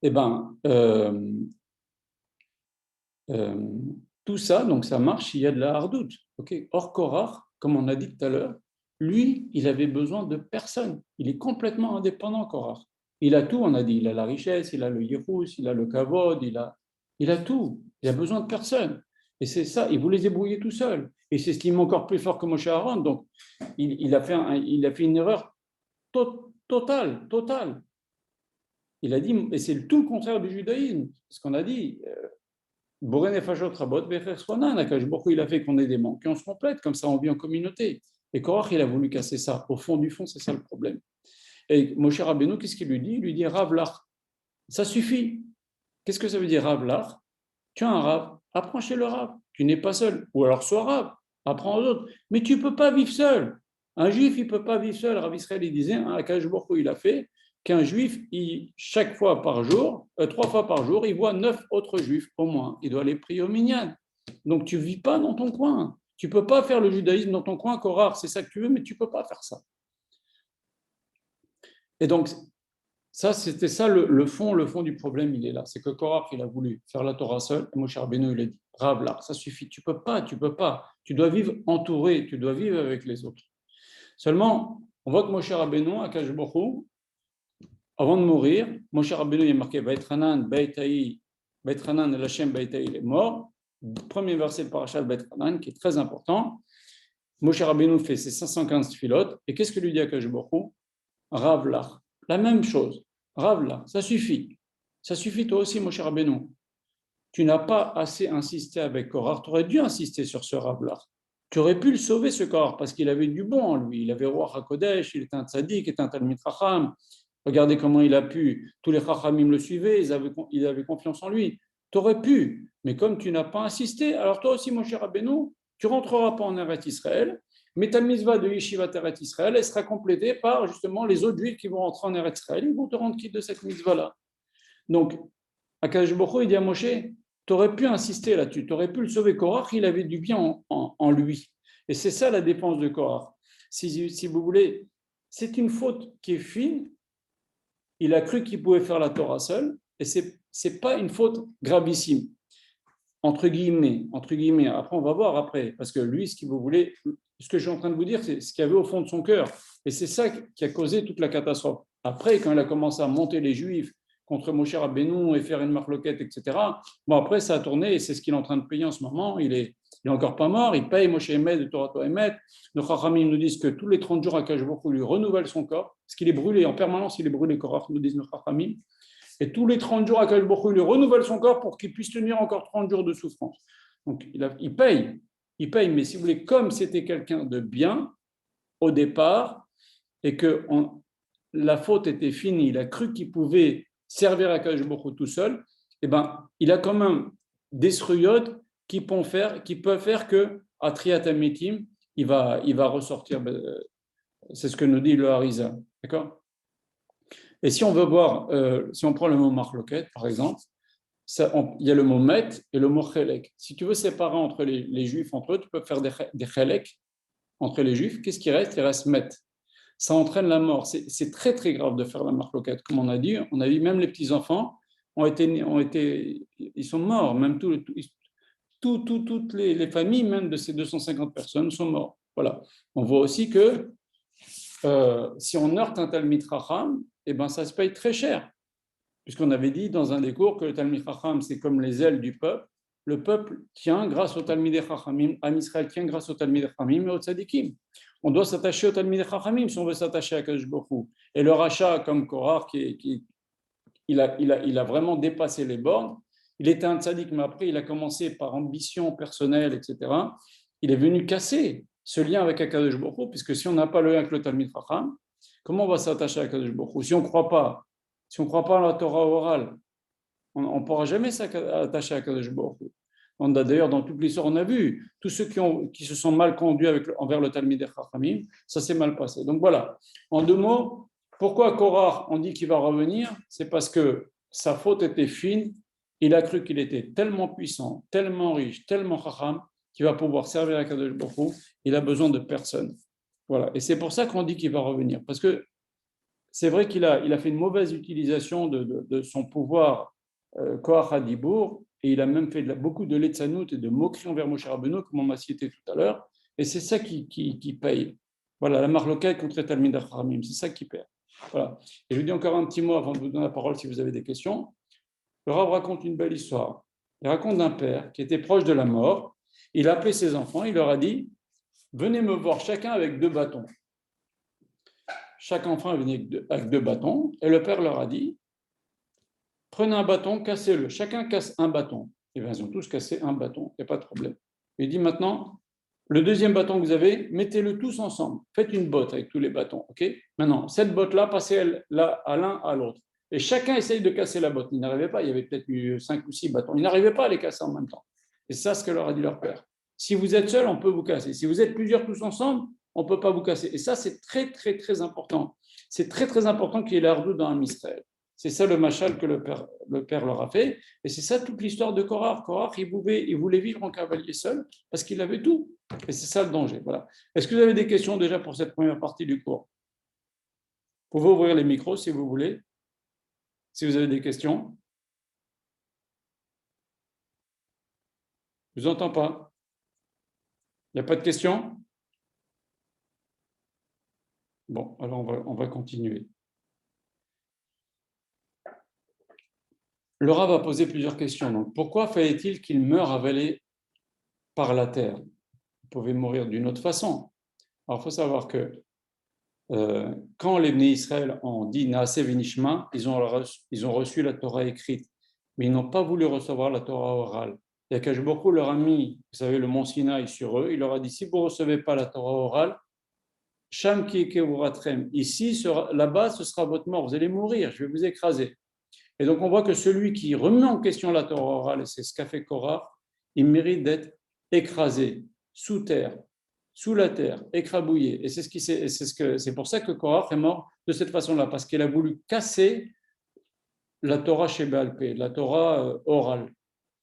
Eh ben, tout ça, donc ça marche s'il y a de la hardoute. Okay. Or, Korach, comme on a dit tout à l'heure, lui, il avait besoin de personne. Il est complètement indépendant, Korach. Il a tout, on a dit. Il a la richesse, il a le yirus, il a le kavod, il a tout. Il a besoin de personne. Et c'est ça, il voulait se débrouiller tout seul. Et c'est ce qui est encore plus fort que Moshe Aaron. Donc, il a fait une erreur totale. Il a dit, et c'est tout le contraire du judaïsme. Ce qu'on a dit, Boré Nefashot Rabot, Becher Swanan, Akash Baruch Hu, il a fait qu'on ait des manques, qu'on se complète, comme ça on vit en communauté. Et Korach, il a voulu casser ça. Au fond du fond, c'est ça le problème. Et Moshe Rabbeinu, qu'est-ce qu'il lui dit? Il lui dit, Rav Lach, ça suffit. Qu'est-ce que ça veut dire, Rav Lach? Tu as un Rav, apprends chez le Rav. Tu n'es pas seul. Ou alors sois Rav, apprends aux autres. Mais tu ne peux pas vivre seul. Un juif, il ne peut pas vivre seul. Rav Israël, il disait, Akash Baruch Hu, il a fait qu'un juif, chaque fois par jour, 3 fois par jour, il voit 9 autres juifs au moins. Il doit aller prier au minyan. Donc tu ne vis pas dans ton coin. Tu ne peux pas faire le judaïsme dans ton coin, Korach, c'est ça que tu veux, mais tu ne peux pas faire ça. Et donc, ça, c'était ça le fond du problème, il est là. C'est que Korach, il a voulu faire la Torah seul, et Moshe Rabbeinu, il a dit, Rav, là, ça suffit, tu peux pas. Tu dois vivre entouré, tu dois vivre avec les autres. Seulement, on voit que Moshe Rabbeinu, à Kajbochou, avant de mourir, Moshe Rabbeinu, il est marqué Baïtranan, Baïtaï, Baïtranan et Lachem Baïtaï, il est mort. Premier verset de Parashat Baïtranan, qui est très important. Moshe Rabbeinu fait ses 515 filotes. Et qu'est-ce que lui dit Akash Baruch Hu? Rav Lach. La même chose. Rav Lach, ça suffit. Ça suffit toi aussi, Moshe Rabbeinu. Tu n'as pas assez insisté avec Korach. Tu aurais dû insister sur ce Rav Lach. Tu aurais pu le sauver, ce Korach, parce qu'il avait du bon en lui. Il avait Roi HaKodesh, il était un tzaddik, il était un Talmid Chacham. Regardez comment il a pu. Tous les Chachamim le suivaient, ils avaient confiance en lui. Tu aurais pu, mais comme tu n'as pas insisté, alors toi aussi, mon cher Rabbeinu, tu ne rentreras pas en Eretz Israël, mais ta mitzvah de Yeshivat Eretz Israël, elle sera complétée par justement les autres juifs qui vont rentrer en Eretz Israël, ils vont te rendre quitte de cette mitzvah-là. Donc, Akadosh Baruch Hu, il dit à Moshe, tu aurais pu insister là-dessus, tu aurais pu le sauver. Korach, il avait du bien en lui. Et c'est ça la défense de Korach. Si vous voulez, c'est une faute qui est fine. Il a cru qu'il pouvait faire la Torah seul, et ce n'est pas une faute gravissime, entre guillemets. Après, on va voir après, parce que lui, ce que je suis en train de vous dire, c'est ce qu'il y avait au fond de son cœur. Et c'est ça qui a causé toute la catastrophe. Après, quand il a commencé à monter les Juifs contre Moshe Rabbeinu et faire une marloquette, etc., bon, après, ça a tourné, et c'est ce qu'il est en train de payer en ce moment. Il est encore pas mort, il paye Moshe Emet de Torah Emet. Nos Chachamim nous disent que tous les 30 jours, Akadosh Baruch Hu lui renouvelle son corps, parce qu'il est brûlé, en permanence, il est brûlé, Korach, nous disent nos Chachamim. Et tous les 30 jours, Akadosh Baruch Hu lui renouvelle son corps pour qu'il puisse tenir encore 30 jours de souffrance. Donc, il paye, mais si vous voulez, comme c'était quelqu'un de bien au départ, et que la faute était finie, il a cru qu'il pouvait servir Akadosh Baruch Hu tout seul, eh ben, il a quand même des sruyotes qui peuvent faire que à Triat Amitim, il va ressortir. C'est ce que nous dit le Harizal. D'accord? Et si on veut voir, si on prend le mot marloquet, par exemple, il y a le mot met et le mot chelek. Si tu veux séparer entre les juifs entre eux, tu peux faire des chelek entre les juifs. Qu'est-ce qui reste? Il reste met. Ça entraîne la mort. C'est très très grave de faire la marloquette. Comme on a dit même les petits enfants ils sont morts. Même toutes les familles, même de ces 250 personnes, sont mortes. Voilà. On voit aussi que si on heurte un Talmid Chacham, eh ben, ça se paye très cher. Puisqu'on avait dit dans un des cours que le Talmid Chacham, c'est comme les ailes du peuple. Le peuple tient grâce au Talmid Chachamim, Am Israël tient grâce au Talmid Chachamim et au Tzadikim. On doit s'attacher au Talmid Chachamim si on veut s'attacher à Akadosh Baruch Hu. Et le rachat, comme Korach, il a vraiment dépassé les bornes. Il était un tzaddik, mais après, il a commencé par ambition personnelle, etc. Il est venu casser ce lien avec Akadosh Baruch Hu, puisque si on n'a pas le lien avec le Talmid Chacham, comment on va s'attacher à Akadosh Baruch Hu? Si on ne croit pas à la Torah orale, on ne pourra jamais s'attacher à Akadosh Baruch Hu. D'ailleurs, dans toute l'histoire, on a vu tous ceux qui se sont mal conduits envers le Talmid Chachamim, ça s'est mal passé. Donc voilà, en 2 mots, pourquoi Korach, on dit qu'il va revenir? C'est parce que sa faute était fine il a cru qu'il était tellement puissant, tellement riche, tellement chacham, qu'il va pouvoir servir à Kadosh Baruch Hu, il a besoin de personne. Voilà. Et c'est pour ça qu'on dit qu'il va revenir. Parce que c'est vrai qu'il a fait une mauvaise utilisation de son pouvoir Koach Hadibour, et il a même fait beaucoup de letzanout et de moquerie envers Moshe Rabbeinu, comme on a cité tout à l'heure, et c'est ça qui paye. Voilà, la marloquette contre Talmid Chachamim, c'est ça qui perd. Voilà. Et je vous dis encore un petit mot avant de vous donner la parole si vous avez des questions. Le Rav raconte une belle histoire. Il raconte d'un père qui était proche de la mort. Il a appelé ses enfants, il leur a dit « Venez me voir chacun avec 2 bâtons ». Chaque enfant est venu avec 2 bâtons, et le père leur a dit « Prenez un bâton, cassez-le. Chacun casse un bâton. » Et bien, ils ont tous cassé un bâton, il n'y a pas de problème. Il dit maintenant, le 2e bâton que vous avez, mettez-le tous ensemble. Faites une botte avec tous les bâtons. Ok. Maintenant, cette botte-là, passez à l'un à l'autre. Et chacun essaye de casser la botte. Il n'arrivait pas, il y avait peut-être eu 5 ou 6 bâtons. Il n'arrivait pas à les casser en même temps. Et c'est ça ce que leur a dit leur père. Si vous êtes seul, on peut vous casser. Si vous êtes plusieurs tous ensemble, on ne peut pas vous casser. Et ça, c'est très, très, très important. C'est très, très important qu'il y ait l'ardou dans un Israël. C'est ça le machal que le père leur a fait. Et c'est ça toute l'histoire de Korach. Korach, il voulait vivre en cavalier seul parce qu'il avait tout. Et c'est ça le danger. Voilà. Est-ce que vous avez des questions déjà pour cette première partie du cours? Vous pouvez ouvrir les micros si vous voulez. Si vous avez des questions. Je ne vous entends pas. Il n'y a pas de questions? Bon, alors on va continuer. Le Rav a posé plusieurs questions. Donc, pourquoi fallait-il qu'il meure avalé par la terre? Il pouvait mourir d'une autre façon. Alors, il faut savoir que quand les Bnei Israël ont dit Naaseh v'nishma, ils ont reçu la Torah écrite, mais ils n'ont pas voulu recevoir la Torah orale. Et Akash Baruch Hu leur a mis, vous savez, le mont Sinaï sur eux. Il leur a dit si vous ne recevez pas la Torah orale, Sham ki kevuratrem, ici, là-bas, ce sera votre mort. Vous allez mourir, je vais vous écraser. Et donc, on voit que celui qui remet en question la Torah orale, et c'est ce qu'a fait Korah, il mérite d'être écrasé, sous terre, sous la terre, écrabouillé. Et c'est pour ça que Korah est mort de cette façon-là, parce qu'il a voulu casser la Torah chez Baal Pé, la Torah orale.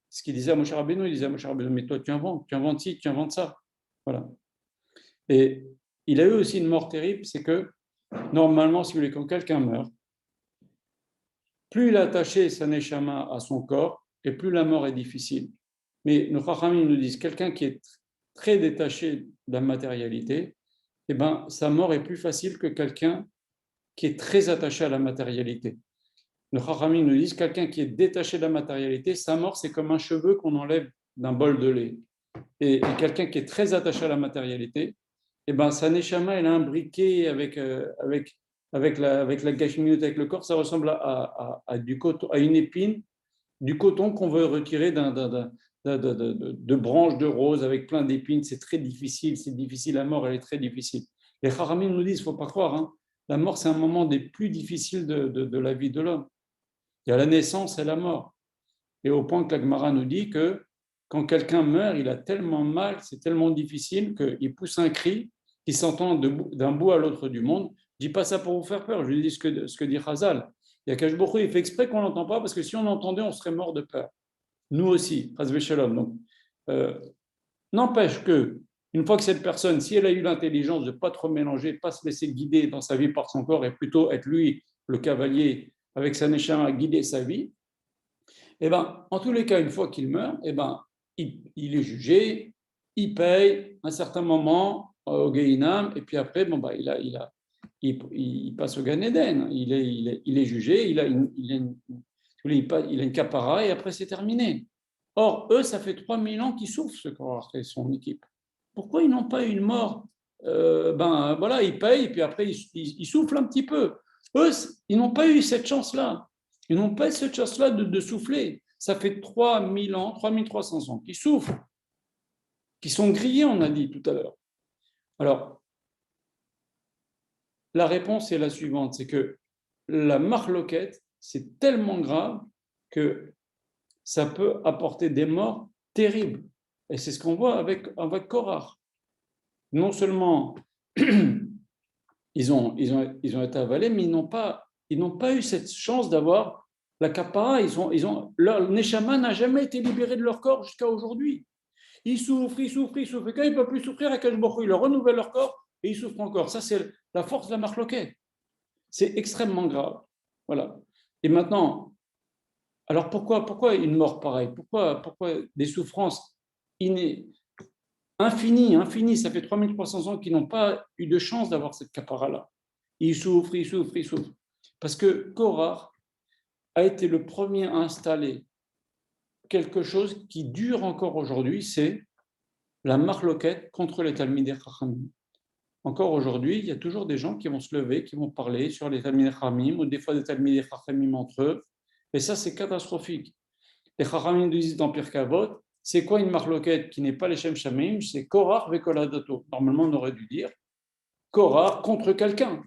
Ce qu'il disait à Moshe Rabbeinu, il disait à Moshe Rabbeinu, mais toi, tu inventes ci, tu inventes ça. Voilà. Et il a eu aussi une mort terrible, c'est que normalement, si vous voulez, quand quelqu'un meurt, plus il a attaché sa neshama à son corps, et plus la mort est difficile. Mais nos Chachamim nous disent quelqu'un qui est très détaché de la matérialité, eh ben, sa mort est plus facile que quelqu'un qui est très attaché à la matérialité. Nos Chachamim nous disent quelqu'un qui est détaché de la matérialité, sa mort, c'est comme un cheveu qu'on enlève d'un bol de lait. Et quelqu'un qui est très attaché à la matérialité, eh ben, sa neshama, elle est imbriquée avec la gashmiut, avec le corps, ça ressemble à du coton, à une épine, du coton qu'on veut retirer de branches de rose avec plein d'épines. C'est très difficile, la mort, elle est très difficile. Les Chachamim nous disent, il ne faut pas croire, hein, la mort, c'est un moment des plus difficiles de la vie de l'homme. Il y a la naissance et la mort. Et au point que la Gemara nous dit que quand quelqu'un meurt, il a tellement mal, c'est tellement difficile qu'il pousse un cri qui s'entend d'un bout à l'autre du monde. Je ne dis pas ça pour vous faire peur, je lui dis ce que dit Chazal. Il y a Kadosh Baruch Hu, il fait exprès qu'on ne l'entend pas, parce que si on l'entendait, on serait mort de peur. Nous aussi, Chaz v'shalom. Donc, n'empêche que, une fois que cette personne, si elle a eu l'intelligence de ne pas trop mélanger, de ne pas se laisser guider dans sa vie par son corps, et plutôt être lui, le cavalier, avec sa neshama, à guider sa vie, eh ben, en tous les cas, une fois qu'il meurt, eh ben, il est jugé, il paye un certain moment au Gehinam, et puis après, bon, bah, il passe au Gan Eden. Il est jugé, il a une capara, et après, c'est terminé. Or, eux, ça fait 3000 ans qu'ils souffrent, ce Korach et son équipe. Pourquoi ils n'ont pas une mort? Ben voilà, ils payent, et puis après, ils soufflent un petit peu. Eux, ils n'ont pas eu cette chance-là. Ils n'ont pas eu cette chance-là de souffler. Ça fait 3000 ans, 3300 ans qu'ils souffrent, qui sont grillés, on a dit tout à l'heure. Alors, la réponse est la suivante, c'est que la marloquette, c'est tellement grave que ça peut apporter des morts terribles. Et c'est ce qu'on voit avec Korach. Non seulement ils ont été avalés, mais ils n'ont pas eu cette chance d'avoir La kapara, leur neshama n'a jamais été libéré de leur corps jusqu'à aujourd'hui. Ils souffrent, ils souffrent, ils souffrent. Et quand ils ne peuvent plus souffrir, Akash Baruch Hu, ils leur renouvellent leur corps et ils souffrent encore. Ça, c'est la force de la marloquette. C'est extrêmement grave. Voilà. Et maintenant, alors pourquoi une mort pareille? Pourquoi des souffrances infinies? Ça fait 3300 ans qu'ils n'ont pas eu de chance d'avoir cette capara-là. Ils souffrent, ils souffrent, ils souffrent. Parce que Korah a été le premier à installer quelque chose qui dure encore aujourd'hui, c'est la marloquette contre les Talmidei Chachamim. Encore aujourd'hui, il y a toujours des gens qui vont se lever, qui vont parler sur les Talmidei Chachamim, ou des fois des Talmidei Chachamim entre eux, et ça, c'est catastrophique. Les Chachamim disent dans Pirkei Avot, c'est quoi une marloquette qui n'est pas les Shem Shamim? C'est Korach vekoladato. Normalement, on aurait dû dire Korach contre quelqu'un.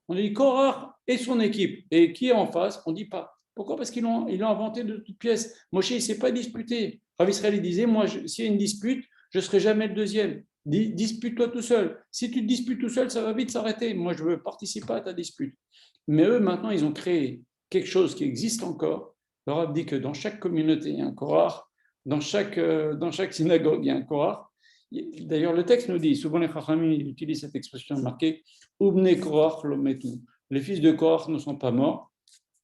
On dit Korach et son équipe. Et qui est en face? On ne dit pas. Pourquoi? Parce qu'ils l'ont inventé de toutes pièces. Moshe, il ne s'est pas disputé. Rav Israël disait, moi, s'il y a une dispute, je ne serai jamais le deuxième. Dispute-toi tout seul. Si tu te disputes tout seul, ça va vite s'arrêter. Moi, je veux participer à ta dispute. Mais eux, maintenant, ils ont créé quelque chose qui existe encore. Le Rav dit que dans chaque communauté, il y a un Korach. Dans chaque synagogue, il y a un Korach. D'ailleurs, le texte nous dit, souvent les Chachamim utilisent cette expression marquée Ubne Korach lometu. Les fils de Korach ne sont pas morts.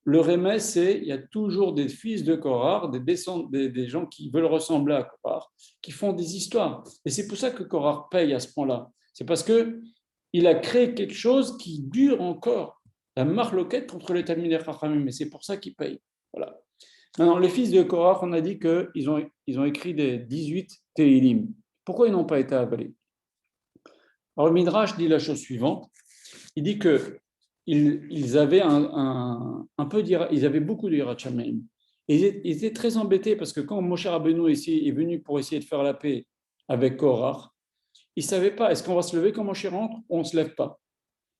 Le remède, c'est il y a toujours des fils de Korach, des gens qui veulent ressembler à Korach, qui font des histoires. Et c'est pour ça que Korach paye à ce point-là. C'est parce qu'il a créé quelque chose qui dure encore. La marloquette contre les Talmidei Chachamim, mais c'est pour ça qu'il paye. Voilà. Maintenant, les fils de Korach, on a dit qu'ils ont écrit des 18 Teilim. Pourquoi ils n'ont pas été avalés? Alors, le Midrash dit la chose suivante. Il dit qu'ils avaient ils avaient beaucoup de Yirat Shamayim. Ils étaient très embêtés parce que quand Moshe Rabbeinu est venu pour essayer de faire la paix avec Korach, ils ne savaient pas, est-ce qu'on va se lever quand Moshe rentre ou on ne se lève pas?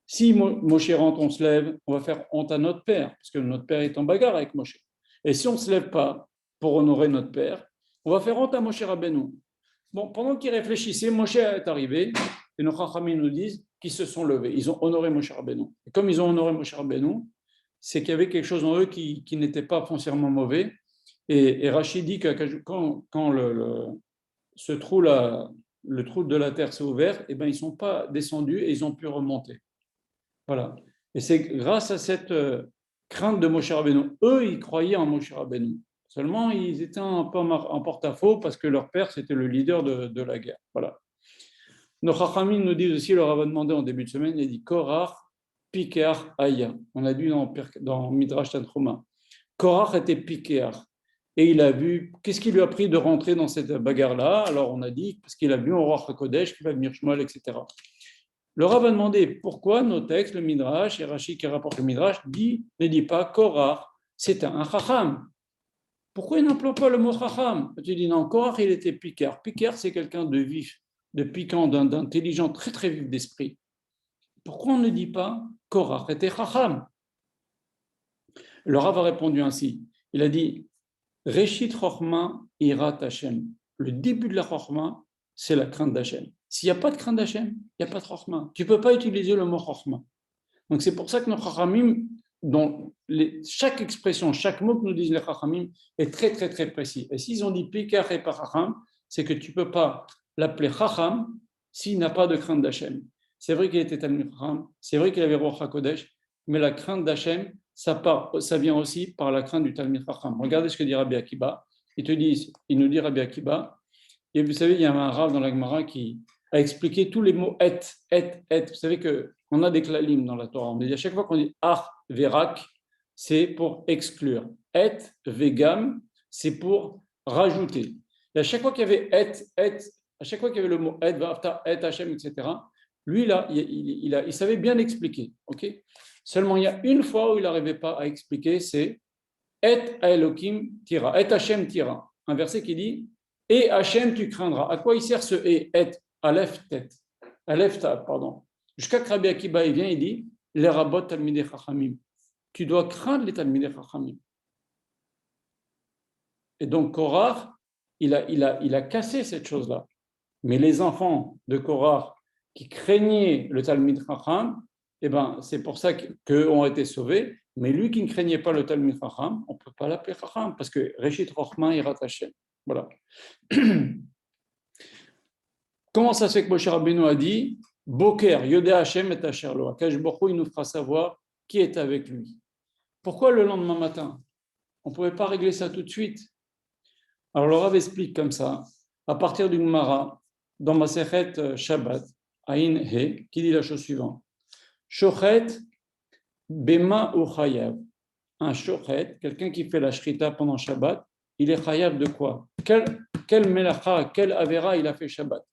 Si Moshe rentre, on se lève, on va faire honte à notre père, parce que notre père est en bagarre avec Moshe. Et si on ne se lève pas pour honorer notre père, on va faire honte à Moshe Rabbeinu. Bon, pendant qu'ils réfléchissaient, Moshe est arrivé, et nos Chachamim nous disent qu'ils se sont levés. Ils ont honoré Moshe Rabbeinu. Et comme ils ont honoré Moshe Rabbeinu, c'est qu'il y avait quelque chose en eux qui n'était pas foncièrement mauvais. Et Rachid dit que quand ce trou-là, le trou de la terre s'est ouvert, eh ben, ils ne sont pas descendus et ils ont pu remonter. Voilà. Et c'est grâce à cette crainte de Moshe Rabbeinu. Eux, ils croyaient en Moshe Rabbeinu. Seulement, ils étaient un peu en porte-à-faux parce que leur père, c'était le leader de la guerre. Voilà. Nos Chachamim nous disent aussi, leur avait demandé en début de semaine, il dit Korach, Pikeach, Aya. On a dit dans Midrash Tanchuma. Korach était Pikeach. Et il a vu, qu'est-ce qui lui a pris de rentrer dans cette bagarre-là? Alors on a dit, parce qu'il a vu un roi HaKodesh qui va venir Shmuel, etc. Le Rav a demandé pourquoi nos textes, le Midrash, et Rashi qui rapporte le Midrash, ne dit pas Korach, c'est un Chacham. Pourquoi il n'emploie pas le mot Chacham? Tu dis non, Korach, il était Pikeach. Pikeach, c'est quelqu'un de vif, de piquant, d'intelligent, très très vif d'esprit. Pourquoi on ne dit pas Korach était Chacham? Le Rav a répondu ainsi. Il a dit Reshit Chochma Irat Hashem. Le début de la Chochma, c'est la crainte d'Hachem. S'il n'y a pas de crainte d'Hachem, il n'y a pas de Chochma. Tu ne peux pas utiliser le mot Chochma. Donc c'est pour ça que nos Chachamim, chaque expression, chaque mot que nous disent les Chachamim est très très très précis. Et s'ils ont dit Pikar et pas Chacham, c'est que tu ne peux pas l'appeler Chacham s'il n'a pas de crainte d'Hachem. C'est vrai qu'il était Talmid Chacham, c'est vrai qu'il avait Ruach HaKodesh, mais la crainte d'Hachem, ça vient aussi par la crainte du Talmid Chacham. Regardez ce que dit Rabbi Akiba. Il nous dit Rabbi Akiba, et vous savez, il y a un Rav dans la Gemara qui a expliqué tous les mots et. Vous savez qu'on a des klalim dans la Torah. On dit à chaque fois qu'on dit ar, verak, c'est pour exclure. Et, vegam, c'est pour rajouter. Et à chaque fois qu'il y avait à chaque fois qu'il y avait le mot et, vafta, et, Hashem, etc., lui, là, il savait bien expliquer. Okay. Seulement, il y a une fois où il n'arrivait pas à expliquer, c'est et Elohim tira, et Hashem tira. Un verset qui dit et Hashem tu craindras. À quoi il sert ce et Aleph tête, Aleph tav, pardon. Jusqu'à que Rabbi Akiba il vient, il dit les rabot talmidei chachamim. Tu dois craindre les talmidei chachamim. Et donc Korach, il a cassé cette chose-là. Mais les enfants de Korach qui craignaient le talmid chacham, eh ben, c'est pour ça qu'eux ont été sauvés. Mais lui qui ne craignait pas le Talmid Chacham, on ne peut pas l'appeler Chacham, parce que Reshit Chochma Yirat Hashem. Voilà. Comment ça se fait que Moshe Rabbeinu a dit Boker, Yodé Hashem et Asherlo. Akash Baruch Hu, il nous fera savoir qui est avec lui. Pourquoi le lendemain matin? On ne pouvait pas régler ça tout de suite. Alors le Rav explique comme ça, à partir d'une Mara, dans ma Sechet Shabbat, Aïn He, qui dit la chose suivante Shochet Bema ou Chayav. Un shochet, quelqu'un qui fait la shrita pendant Shabbat, il est chayav de quoi? Quel melacha, quel avera il a fait Shabbat?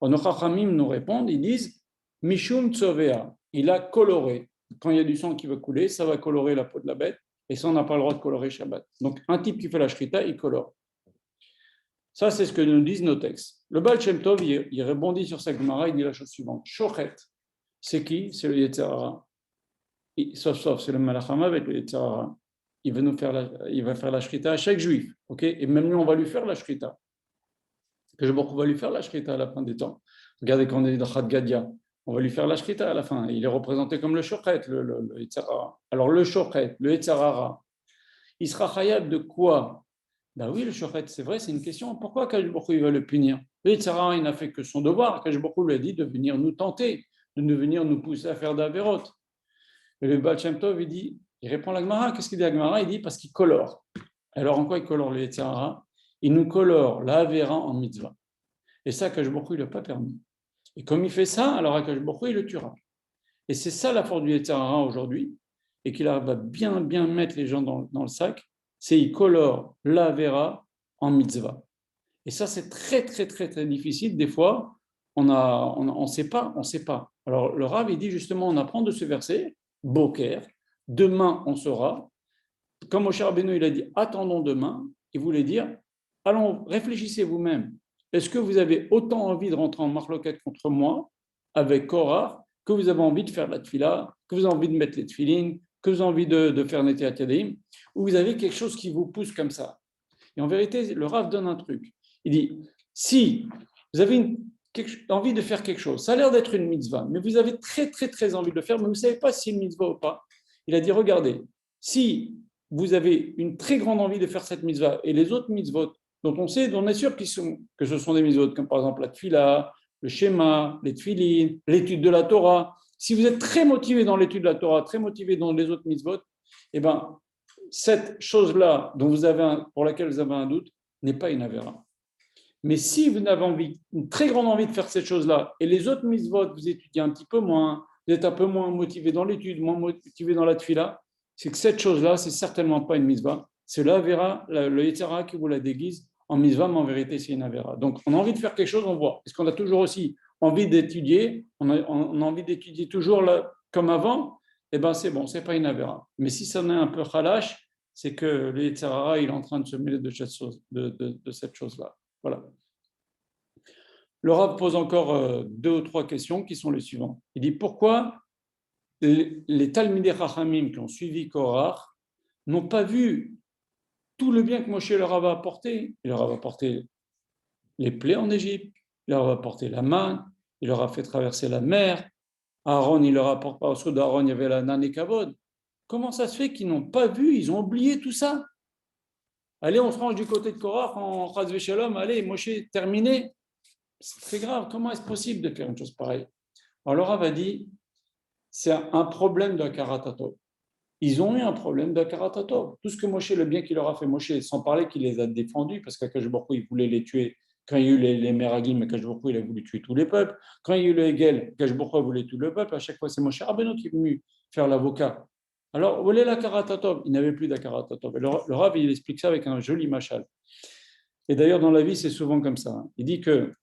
Nos chachamim nous répondent, ils disent Mishum Tzovea, il a coloré. Quand il y a du sang qui va couler, ça va colorer la peau de la bête, et ça, on n'a pas le droit de colorer Shabbat. Donc, un type qui fait la shrita, il colore. Ça, c'est ce que nous disent nos textes. Le Baal Shem Tov, il rebondit sur sa Gemara, il dit la chose suivante Shochet, c'est qui? C'est le Yetzer Hara. Sauf, c'est le Malachama avec le Yetzer Hara. Il va faire la shrita à chaque juif. Okay, et même nous, on va lui faire la shrita. Que je va lui faire la shrita à la fin des temps. Regardez quand on est dans Chad Gadia, on va lui faire la shrita à la fin. Il est représenté comme le shochet, le Yetzer Hara. Alors le shochet, le Yetzer Hara, il sera chayav de quoi? Ben oui, le shochet, c'est vrai, c'est une question. Pourquoi Akash Baruch Hu, il va le punir? Le Yetzer Hara, il n'a fait que son devoir. Akash Baruch Hu lui a dit de venir nous tenter, de venir nous pousser à faire d'Averot. Et le Baal Shem Tov, il répond à la Gemara. Qu'est-ce qu'il dit à la Gemara? Il dit parce qu'il colore. Alors en quoi il colore le Yetzer Hara? Il nous colore la Avera en mitzvah. Et ça, Akash Baruch Hu, il n'a pas permis. Et comme il fait ça, alors Akash Baruch Hu, il le tuera. Et c'est ça la force du Yetzer Hara aujourd'hui, et qu'il va bien mettre les gens dans le sac, c'est il colore la Avera en mitzvah. Et ça, c'est très difficile. Des fois, on sait pas. Alors le Rav, il dit justement, on apprend de ce verset, Boker, demain on saura. Comme Moshe Rabbeinu, il a dit, attendons demain, il voulait dire, allons, réfléchissez vous-même. Est-ce que vous avez autant envie de rentrer en marloquette contre moi, avec Korah, que vous avez envie de faire la tfila, que vous avez envie de mettre les tfilines, que vous avez envie de faire Netilat Yadayim, ou vous avez quelque chose qui vous pousse comme ça? Et en vérité, le Rav donne un truc. Il dit, si vous avez envie de faire quelque chose, ça a l'air d'être une mitzvah, mais vous avez très envie de le faire, mais vous ne savez pas si c'est une mitzvah ou pas. Il a dit, regardez, si vous avez une très grande envie de faire cette mitzvah, et les autres mitzvot, dont on est sûr que ce sont des mitzvot, comme par exemple la tfila, le schéma, les tfilines, l'étude de la Torah, si vous êtes très motivé dans l'étude de la Torah, très motivé dans les autres mitzvot, eh bien, cette chose-là pour laquelle vous avez un doute n'est pas une avéra. Mais si vous avez une très grande envie de faire cette chose-là, et les autres mitzvot, vous étudiez un petit peu moins, vous êtes un peu moins motivé dans l'étude, moins motivé dans la tfila, c'est que cette chose-là, c'est certainement pas une mitzvah. C'est l'avera, le Yetzer Hara qui vous la déguise en mitzvah, mais en vérité, c'est une avera. Donc, on a envie de faire quelque chose, on voit. Est-ce qu'on a toujours aussi envie d'étudier? On a envie d'étudier toujours là, comme avant? Eh bien, c'est bon, c'est pas une avera. Mais si ça en est un peu khalash, c'est que le Yetzer Hara, il est en train de se mêler de cette chose-là. Voilà. Le Rav pose encore 2 ou 3 questions qui sont les suivantes. Il dit pourquoi les Talmidei Chachamim qui ont suivi Korach n'ont pas vu tout le bien que Moshe leur avait apporté. Il leur avait apporté les plaies en Égypte, il leur a apporté la manne, il leur a fait traverser la mer. Aaron, il leur apporte pas, au-dessous d'Aaron, il y avait la Nan et Kavod. Comment ça se fait qu'ils n'ont pas vu, ils ont oublié tout ça? Allez, on se range du côté de Korach, en Chaz Veshalom, allez, Moshe, terminé. C'est très grave, comment est-ce possible de faire une chose pareille? Alors le Rav a dit, c'est un problème de Karatatov. Ils ont eu un problème de Karatatov. Tout ce que Moshe, le bien qu'il leur a fait, Moshe, sans parler qu'il les a défendus, parce qu'Akash Baruch Hu, il voulait les tuer. Quand il y a eu les Meragim, Akash Baruch Hu, il a voulu tuer tous les peuples. Quand il y a eu le Hegel, Akash Baruch Hu voulait tout le peuple. À chaque fois, c'est Moshe Rabbeinu qui est venu faire l'avocat. Alors, où est la Karatatov? Il n'avait plus d'Akaratatov. Le Rav, il explique ça avec un joli machal. Et d'ailleurs, dans la vie, c'est souvent comme ça. Il dit que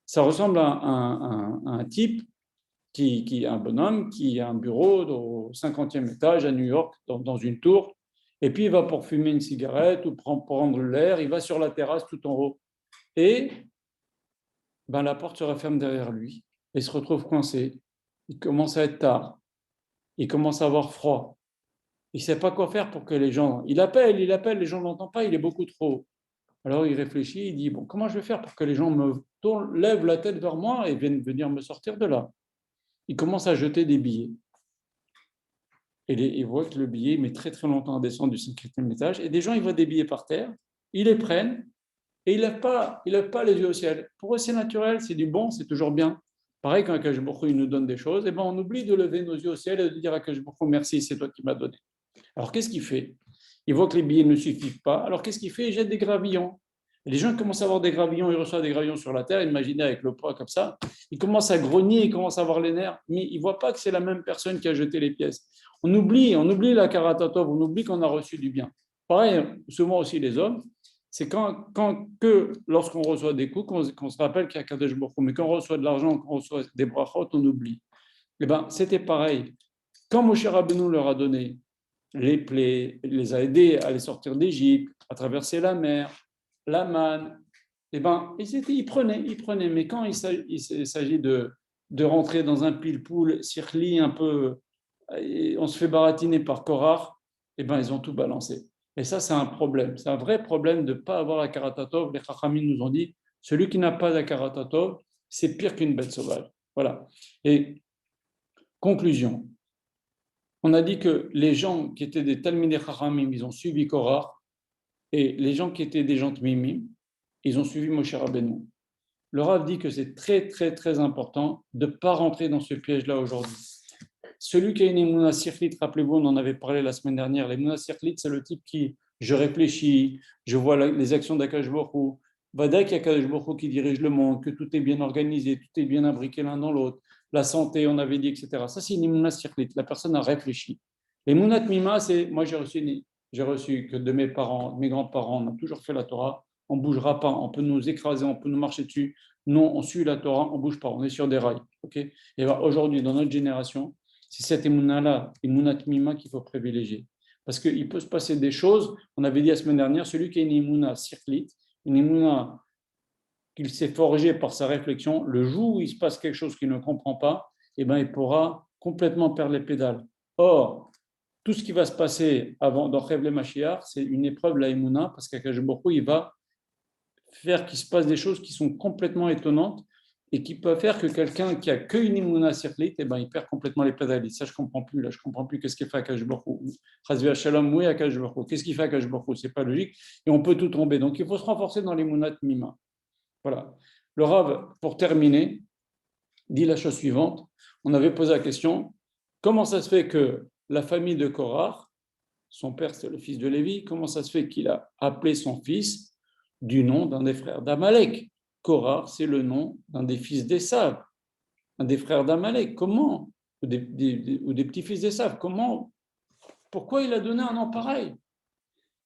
ça ressemble à un type qui est un bonhomme, qui a un bureau au 50e étage à New York, dans une tour, et puis il va pour fumer une cigarette ou prendre l'air, il va sur la terrasse tout en haut. Et la porte se referme derrière lui, et il se retrouve coincé. Il commence à être tard, il commence à avoir froid. Il ne sait pas quoi faire pour que les gens... Il appelle, les gens ne l'entendent pas, il est beaucoup trop haut. Alors il réfléchit, il dit, bon, comment je vais faire pour que les gens lèvent la tête vers moi et viennent venir me sortir de là? Il commence à jeter des billets. et ils voient que le billet met très très longtemps à descendre du 5e étage, et des gens, ils voient des billets par terre, ils les prennent, et ils lèvent pas les yeux au ciel. Pour eux, c'est naturel, c'est du bon, c'est toujours bien. Pareil, quand Akash Baruch Hu, il nous donne des choses, et ben on oublie de lever nos yeux au ciel et de dire à Akash Baruch Hu, merci, c'est toi qui m'as donné. Alors qu'est-ce qu'il fait? Il voit que les billets ne suffisent pas, alors qu'est-ce qu'il fait? Il jette des gravillons. Et les gens commencent à avoir des gravillons, ils reçoivent des gravillons sur la terre, imaginez avec le poids comme ça, ils commencent à grogner, ils commencent à avoir les nerfs, mais ils ne voient pas que c'est la même personne qui a jeté les pièces. On oublie la karatatov, on oublie qu'on a reçu du bien. Pareil, souvent aussi les hommes, c'est que lorsqu'on reçoit des coups qu'on se rappelle qu'il y a Kadesh Baruch Hu, mais quand on reçoit de l'argent, quand on reçoit des brachot, on oublie. Eh bien, c'était pareil. Quand Moshe Rabbeinu leur a donné les plaies, les a aidés à les sortir d'Égypte, à traverser la mer, la manne, eh ben, ils prenaient. Mais quand il s'agit de rentrer dans un pile-poule, cirli un peu, on se fait baratiner par Korach, eh ben, ils ont tout balancé. Et ça, c'est un problème. C'est un vrai problème de ne pas avoir la karatatov. Les Chachamim nous ont dit, celui qui n'a pas la karatatov, c'est pire qu'une bête sauvage. Voilà. Et conclusion, on a dit que les gens qui étaient des Talmidei Chachamim, ils ont suivi Korach, et les gens qui étaient des gens Tmimim, ils ont suivi Moshe Rabbeinu. Le Rav dit que c'est très, très, très important de ne pas rentrer dans ce piège-là aujourd'hui. Celui qui a une Emouna Sirlit, rappelez-vous, on en avait parlé la semaine dernière, l'Emouna Sirlit, c'est le type qui, je réfléchis, je vois les actions d'Akash Baruch Hu, Vada qui Akash Baruch Hu qui dirige le monde, que tout est bien organisé, tout est bien imbriqué l'un dans l'autre, la santé, on avait dit, etc. Ça, c'est une Emouna Sirlit, la personne a réfléchi. L'Emouna Tmima, c'est, moi j'ai reçu que de mes parents, de mes grands-parents, on a toujours fait la Torah, on ne bougera pas, on peut nous écraser, on peut nous marcher dessus. Non, on suit la Torah, on ne bouge pas, on est sur des rails. Okay, et bien aujourd'hui, dans notre génération, c'est cette émouna-là, émouna tmima, qu'il faut privilégier. Parce qu'il peut se passer des choses, on avait dit la semaine dernière, celui qui a une émouna circlite, une émouna qu'il s'est forgé par sa réflexion, le jour où il se passe quelque chose qu'il ne comprend pas, eh ben, il pourra complètement perdre les pédales. Or, tout ce qui va se passer avant dans Rêve les Mashiach, c'est une épreuve de la émouna, parce qu'Akash Baruch Hu, il va faire qu'il se passe des choses qui sont complètement étonnantes et qui peuvent faire que quelqu'un qui a qu'une imuna circlite, eh ben, il perd complètement les pédales. Ça, je ne comprends plus. Là, je ne comprends plus qu'est-ce qu'il fait Akash Baruch Hu. Oui, Akash Baruch Hu. Qu'est-ce qu'il fait Akash Baruch Hu? Ce n'est pas logique. Et on peut tout tomber. Donc, il faut se renforcer dans l'immunat mima. Voilà. Le Rav, pour terminer, dit la chose suivante. On avait posé la question, comment ça se fait que la famille de Korach, son père c'est le fils de Lévi, comment ça se fait qu'il a appelé son fils du nom d'un des frères d'Amalek? Korach, c'est le nom d'un des fils d'Esav, un des frères d'Amalek. Comment? Ou des petits-fils d'Esav. Comment? Pourquoi il a donné un nom pareil?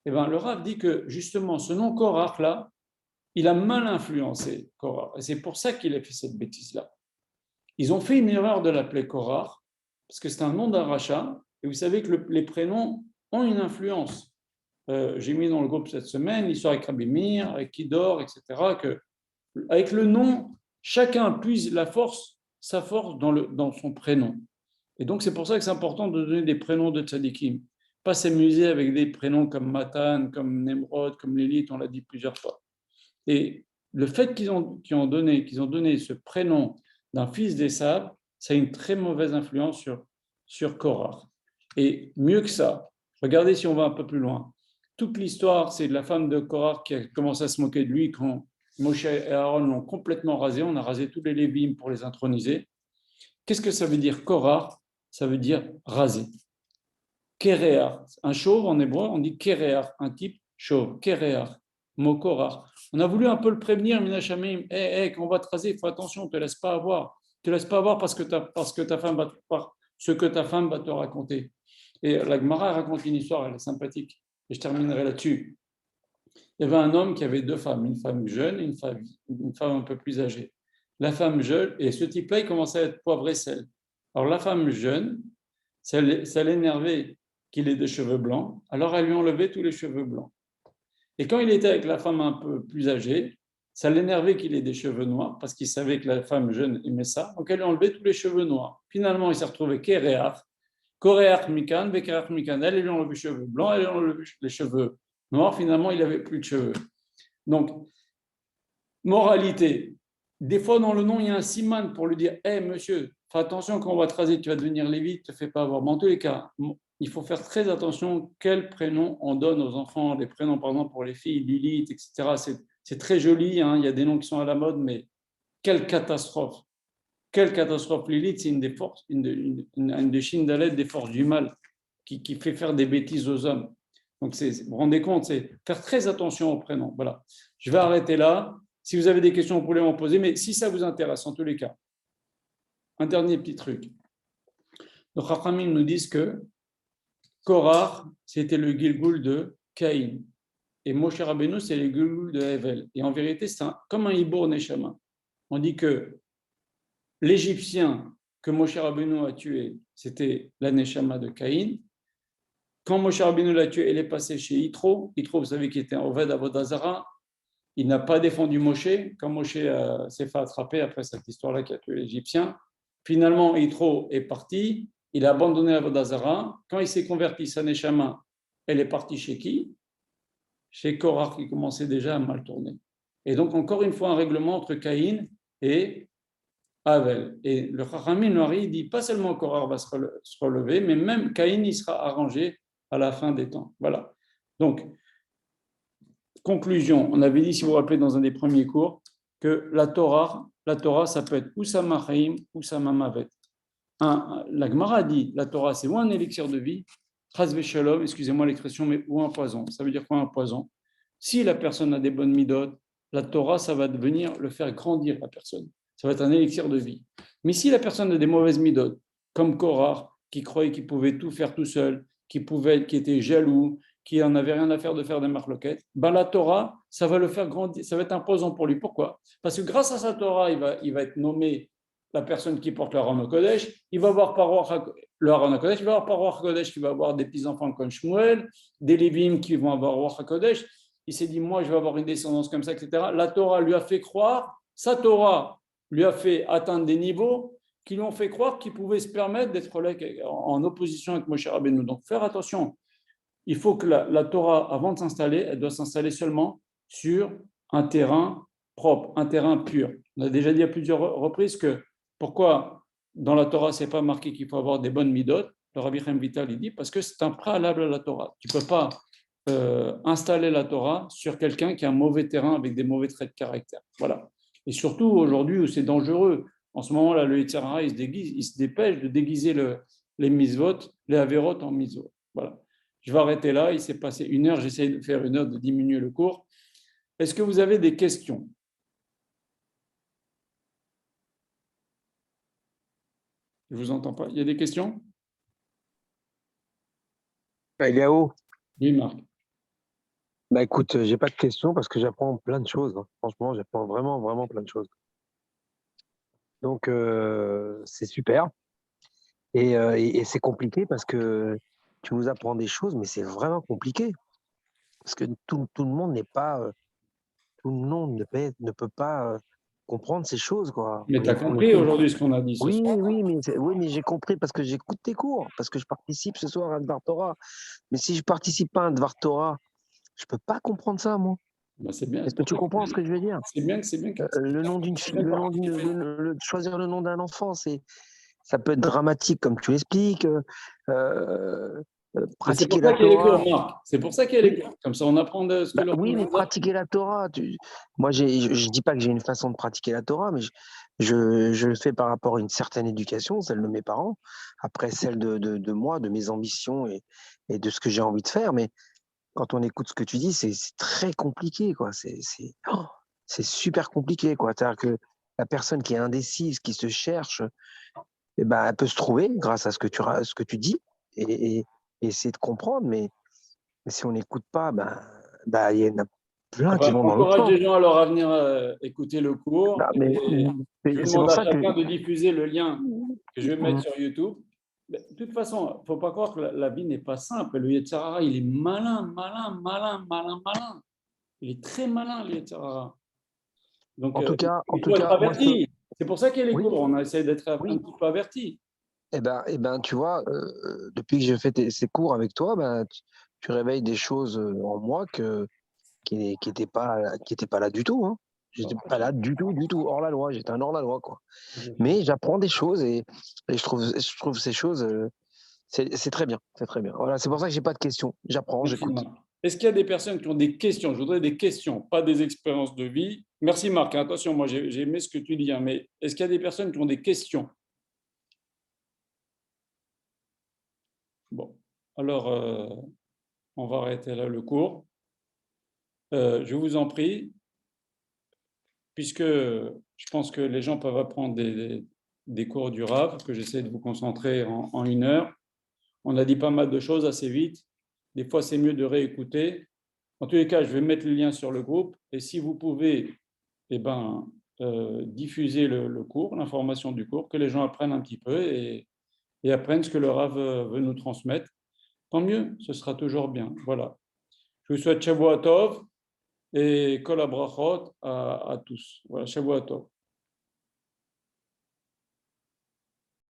Eh bien, le Rav dit que justement, ce nom Korach-là, il a mal influencé Korach. Et c'est pour ça qu'il a fait cette bêtise-là. Ils ont fait une erreur de l'appeler Korach, parce que c'est un nom d'un rachat, et vous savez que les prénoms ont une influence. J'ai mis dans le groupe cette semaine l'histoire avec Rabbi Meir, avec Kidor, etc., que avec le nom, chacun puise sa force dans son prénom. Et donc, c'est pour ça que c'est important de donner des prénoms de tzadikim. Pas s'amuser avec des prénoms comme Matan, comme Nemrod, comme Lilith, on l'a dit plusieurs fois. Et le fait qu'ils ont donné ce prénom d'un fils d'Esav, ça a une très mauvaise influence sur Korach. Et mieux que ça, regardez si on va un peu plus loin. Toute l'histoire, c'est de la femme de Korach qui a commencé à se moquer de lui quand Moshe et Aaron l'ont complètement rasé. On a rasé tous les Lévim pour les introniser. Qu'est-ce que ça veut dire Korach? Ça veut dire raser. Kereach, un chauve en hébreu, on dit Kereach, un type chauve. Kereach, mot Korach. On a voulu un peu le prévenir, Minashamim, quand on va te raser, il faut attention, ne te laisse pas avoir. Ne te laisse pas avoir parce que ta femme ce que ta femme va te raconter. Et la Gemara raconte une histoire, elle est sympathique. Et je terminerai là-dessus. Il y avait un homme qui avait deux femmes, une femme jeune et une femme un peu plus âgée. La femme jeune, et ce type-là, il commençait à être poivre et sel. Alors la femme jeune, ça l'énervait qu'il ait des cheveux blancs, alors elle lui enlevait tous les cheveux blancs. Et quand il était avec la femme un peu plus âgée, ça l'énervait qu'il ait des cheveux noirs, parce qu'il savait que la femme jeune aimait ça, donc elle lui enlevait tous les cheveux noirs. Finalement, il s'est retrouvé Kéréach, Koréach Mikan, Bekéach Mikan, elle lui enlevait les cheveux blancs, elle lui enlevait les cheveux noirs, finalement, il n'avait plus de cheveux. Donc, moralité, des fois dans le nom, il y a un siman pour lui dire « Hé, monsieur, fais attention quand on va te raser, tu vas devenir lévite, ne te fais pas avoir. » Mais en tous les cas, il faut faire très attention quel prénom on donne aux enfants. Les prénoms, par exemple, pour les filles, Lilith, etc. C'est très joli, hein, il y a des noms qui sont à la mode, mais quelle catastrophe. Quelle catastrophe. Lilith, c'est une des forces, une des Shindalette des forces du mal qui fait faire des bêtises aux hommes. Donc, vous vous rendez compte, c'est faire très attention aux prénoms. Voilà. Je vais arrêter là. Si vous avez des questions, vous pouvez m'en poser, mais si ça vous intéresse, en tous les cas, un dernier petit truc. Les Chachamim nous disent que Korach, c'était le Gilgul de Caïn. Et Moshe Rabbeinu, c'est le Gilgul de Hevel. Et en vérité, c'est comme un Hibor Neshama. On dit que l'Égyptien que Moshe Rabbeinu a tué, c'était la Neshama de Caïn. Quand Moshe Rabbeinu l'a tué, il est passé chez Yitro. Yitro, vous savez, qui était un Oved Avodazara. Il n'a pas défendu Moshe. Quand Moshe s'est fait attraper après cette histoire-là qui a tué l'Égyptien, finalement, Yitro est parti. Il a abandonné Avodazara. Quand il s'est converti, sa Neshama, elle est partie chez qui? Chez Korach, qui commençait déjà à mal tourner. Et donc, encore une fois, un règlement entre Caïn et Avel. Et le Chachamim Noari dit pas seulement Korach va se relever, mais même Caïn, il sera arrangé à la fin des temps. Voilà. Donc, conclusion, on avait dit, si vous vous rappelez, dans un des premiers cours, que la Torah, ça peut être ou Samachaim ou Samamavet. La Gemara dit, la Torah, c'est ou un élixir de vie, Chas Shalom, excusez-moi l'expression, mais ou un poison. Ça veut dire quoi un poison? Si la personne a des bonnes midotes, la Torah, ça va devenir le faire grandir la personne. Ça va être un élixir de vie. Mais si la personne a des mauvaises midotes, comme Korah, qui croyait qu'il pouvait tout faire tout seul, qui était jaloux, qui en avait rien à faire de faire des marloquettes, ben la Torah, ça va le faire grandir, ça va être imposant pour lui. Pourquoi? Parce que grâce à sa Torah, il va être nommé la personne qui porte le Haron Kodesh, il va avoir le Haron Kodesh, il va avoir par Roi Kodesh qui va avoir des petits-enfants comme Shmuel, des Lévim qui vont avoir Roi Kodesh. Il s'est dit, moi, je vais avoir une descendance comme ça, etc. La Torah lui a fait croire, sa Torah lui a fait atteindre des niveaux qui lui ont fait croire qu'il pouvait se permettre d'être là en opposition avec Moshe Rabbeinu. Donc, faire attention. Il faut que la Torah, avant de s'installer, elle doit s'installer seulement sur un terrain propre, un terrain pur. On a déjà dit à plusieurs reprises que pourquoi dans la Torah, ce n'est pas marqué qu'il faut avoir des bonnes midotes. Le Rabbi Chaim Vital, il dit parce que c'est un préalable à la Torah. Tu ne peux pas installer la Torah sur quelqu'un qui a un mauvais terrain avec des mauvais traits de caractère. Voilà. Et surtout aujourd'hui où c'est dangereux. En ce moment-là, le Yetzer Hara, il se dépêche de déguiser les misvot, les avérotes en misvot. Voilà. Je vais arrêter là. Il s'est passé 1 heure. J'essaie de faire 1 heure, de diminuer le cours. Est-ce que vous avez des questions? Je ne vous entends pas. Il y a des questions? Eliaou, Oui, Marc. bah écoute, j'ai pas de questions parce que j'apprends plein de choses, hein. Franchement, j'apprends vraiment, vraiment plein de choses. Donc, c'est super. Et c'est compliqué parce que tu nous apprends des choses, mais c'est vraiment compliqué. Parce que tout le monde n'est pas, tout le monde ne peut pas comprendre ces choses, quoi. Mais tu as compris aujourd'hui ce qu'on a dit ce Oui, soir? oui, mais j'ai compris parce que j'écoute tes cours, parce que je participe ce soir à un Dvar Torah. Mais si je participe pas à un Dvar Torah, je peux pas comprendre ça, moi. Ben, c'est bien. Est-ce que tu comprends ce que je veux dire? C'est bien que Le nom d'une fille, choisir le nom d'un enfant, ça peut être dramatique, comme tu l'expliques. c'est pour Pratiquer ça la qu'il y a les cours, Torah. Marc. C'est pour ça qu'il y a les Oui, cours. Comme ça, on apprend de ce que leur oui, mais pratiquer la Torah. Moi, je dis pas que j'ai une façon de pratiquer la Torah, mais je le fais par rapport à une certaine éducation, celle de mes parents, après celle de moi, de mes ambitions et de ce que j'ai envie de faire. Mais quand on écoute ce que tu dis, c'est très compliqué, quoi. C'est super compliqué, quoi. C'est-à-dire que la personne qui est indécise, qui se cherche, eh ben, elle peut se trouver grâce à ce que tu dis et essayer de comprendre. Mais si on n'écoute pas, il y en a plein qui vont dans l'autre encourage sens. les gens alors à venir écouter le cours. Non, mais Et je c'est demande pour à ça que. chacun de diffuser le lien que je vais mettre sur YouTube. Mais de toute façon, il ne faut pas croire que la vie n'est pas simple. Le Yetzer Hara, il est malin, malin, malin, malin, malin. Il est très malin, le Yetzer Hara. Donc, En tout il faut être moi, averti. C'est pour ça qu'il y a les oui, cours. On essaie d'être un oui. petit peu averti. Tu vois, depuis que je fais ces cours avec toi, tu réveilles des choses en moi qui étaient pas là du tout, hein. J'étais pas là du tout, du tout, hors la loi. J'étais un hors la loi, quoi. Mais j'apprends des choses et je trouve ces choses C'est très bien, c'est très bien. Voilà, c'est pour ça que j'ai pas de questions. J'apprends, Merci j'écoute. Marc. Est-ce qu'il y a des personnes qui ont des questions? Je voudrais des questions, pas des expériences de vie. Merci Marc, hein. Attention, moi j'ai aimé ce que tu dis, hein, mais est-ce qu'il y a des personnes qui ont des questions? Bon, alors on va arrêter là le cours. Je vous en prie, puisque je pense que les gens peuvent apprendre des cours du Rav, que j'essaie de vous concentrer en 1 heure. On a dit pas mal de choses assez vite. Des fois, c'est mieux de réécouter. En tous les cas, je vais mettre le lien sur le groupe. Et si vous pouvez, eh ben, diffuser le cours, l'information du cours, que les gens apprennent un petit peu et apprennent ce que le Rav veut nous transmettre, tant mieux, ce sera toujours bien. Voilà. Je vous souhaite Shavua Tov et Kol HaBrachot à tous. Voilà, Shavua Tov.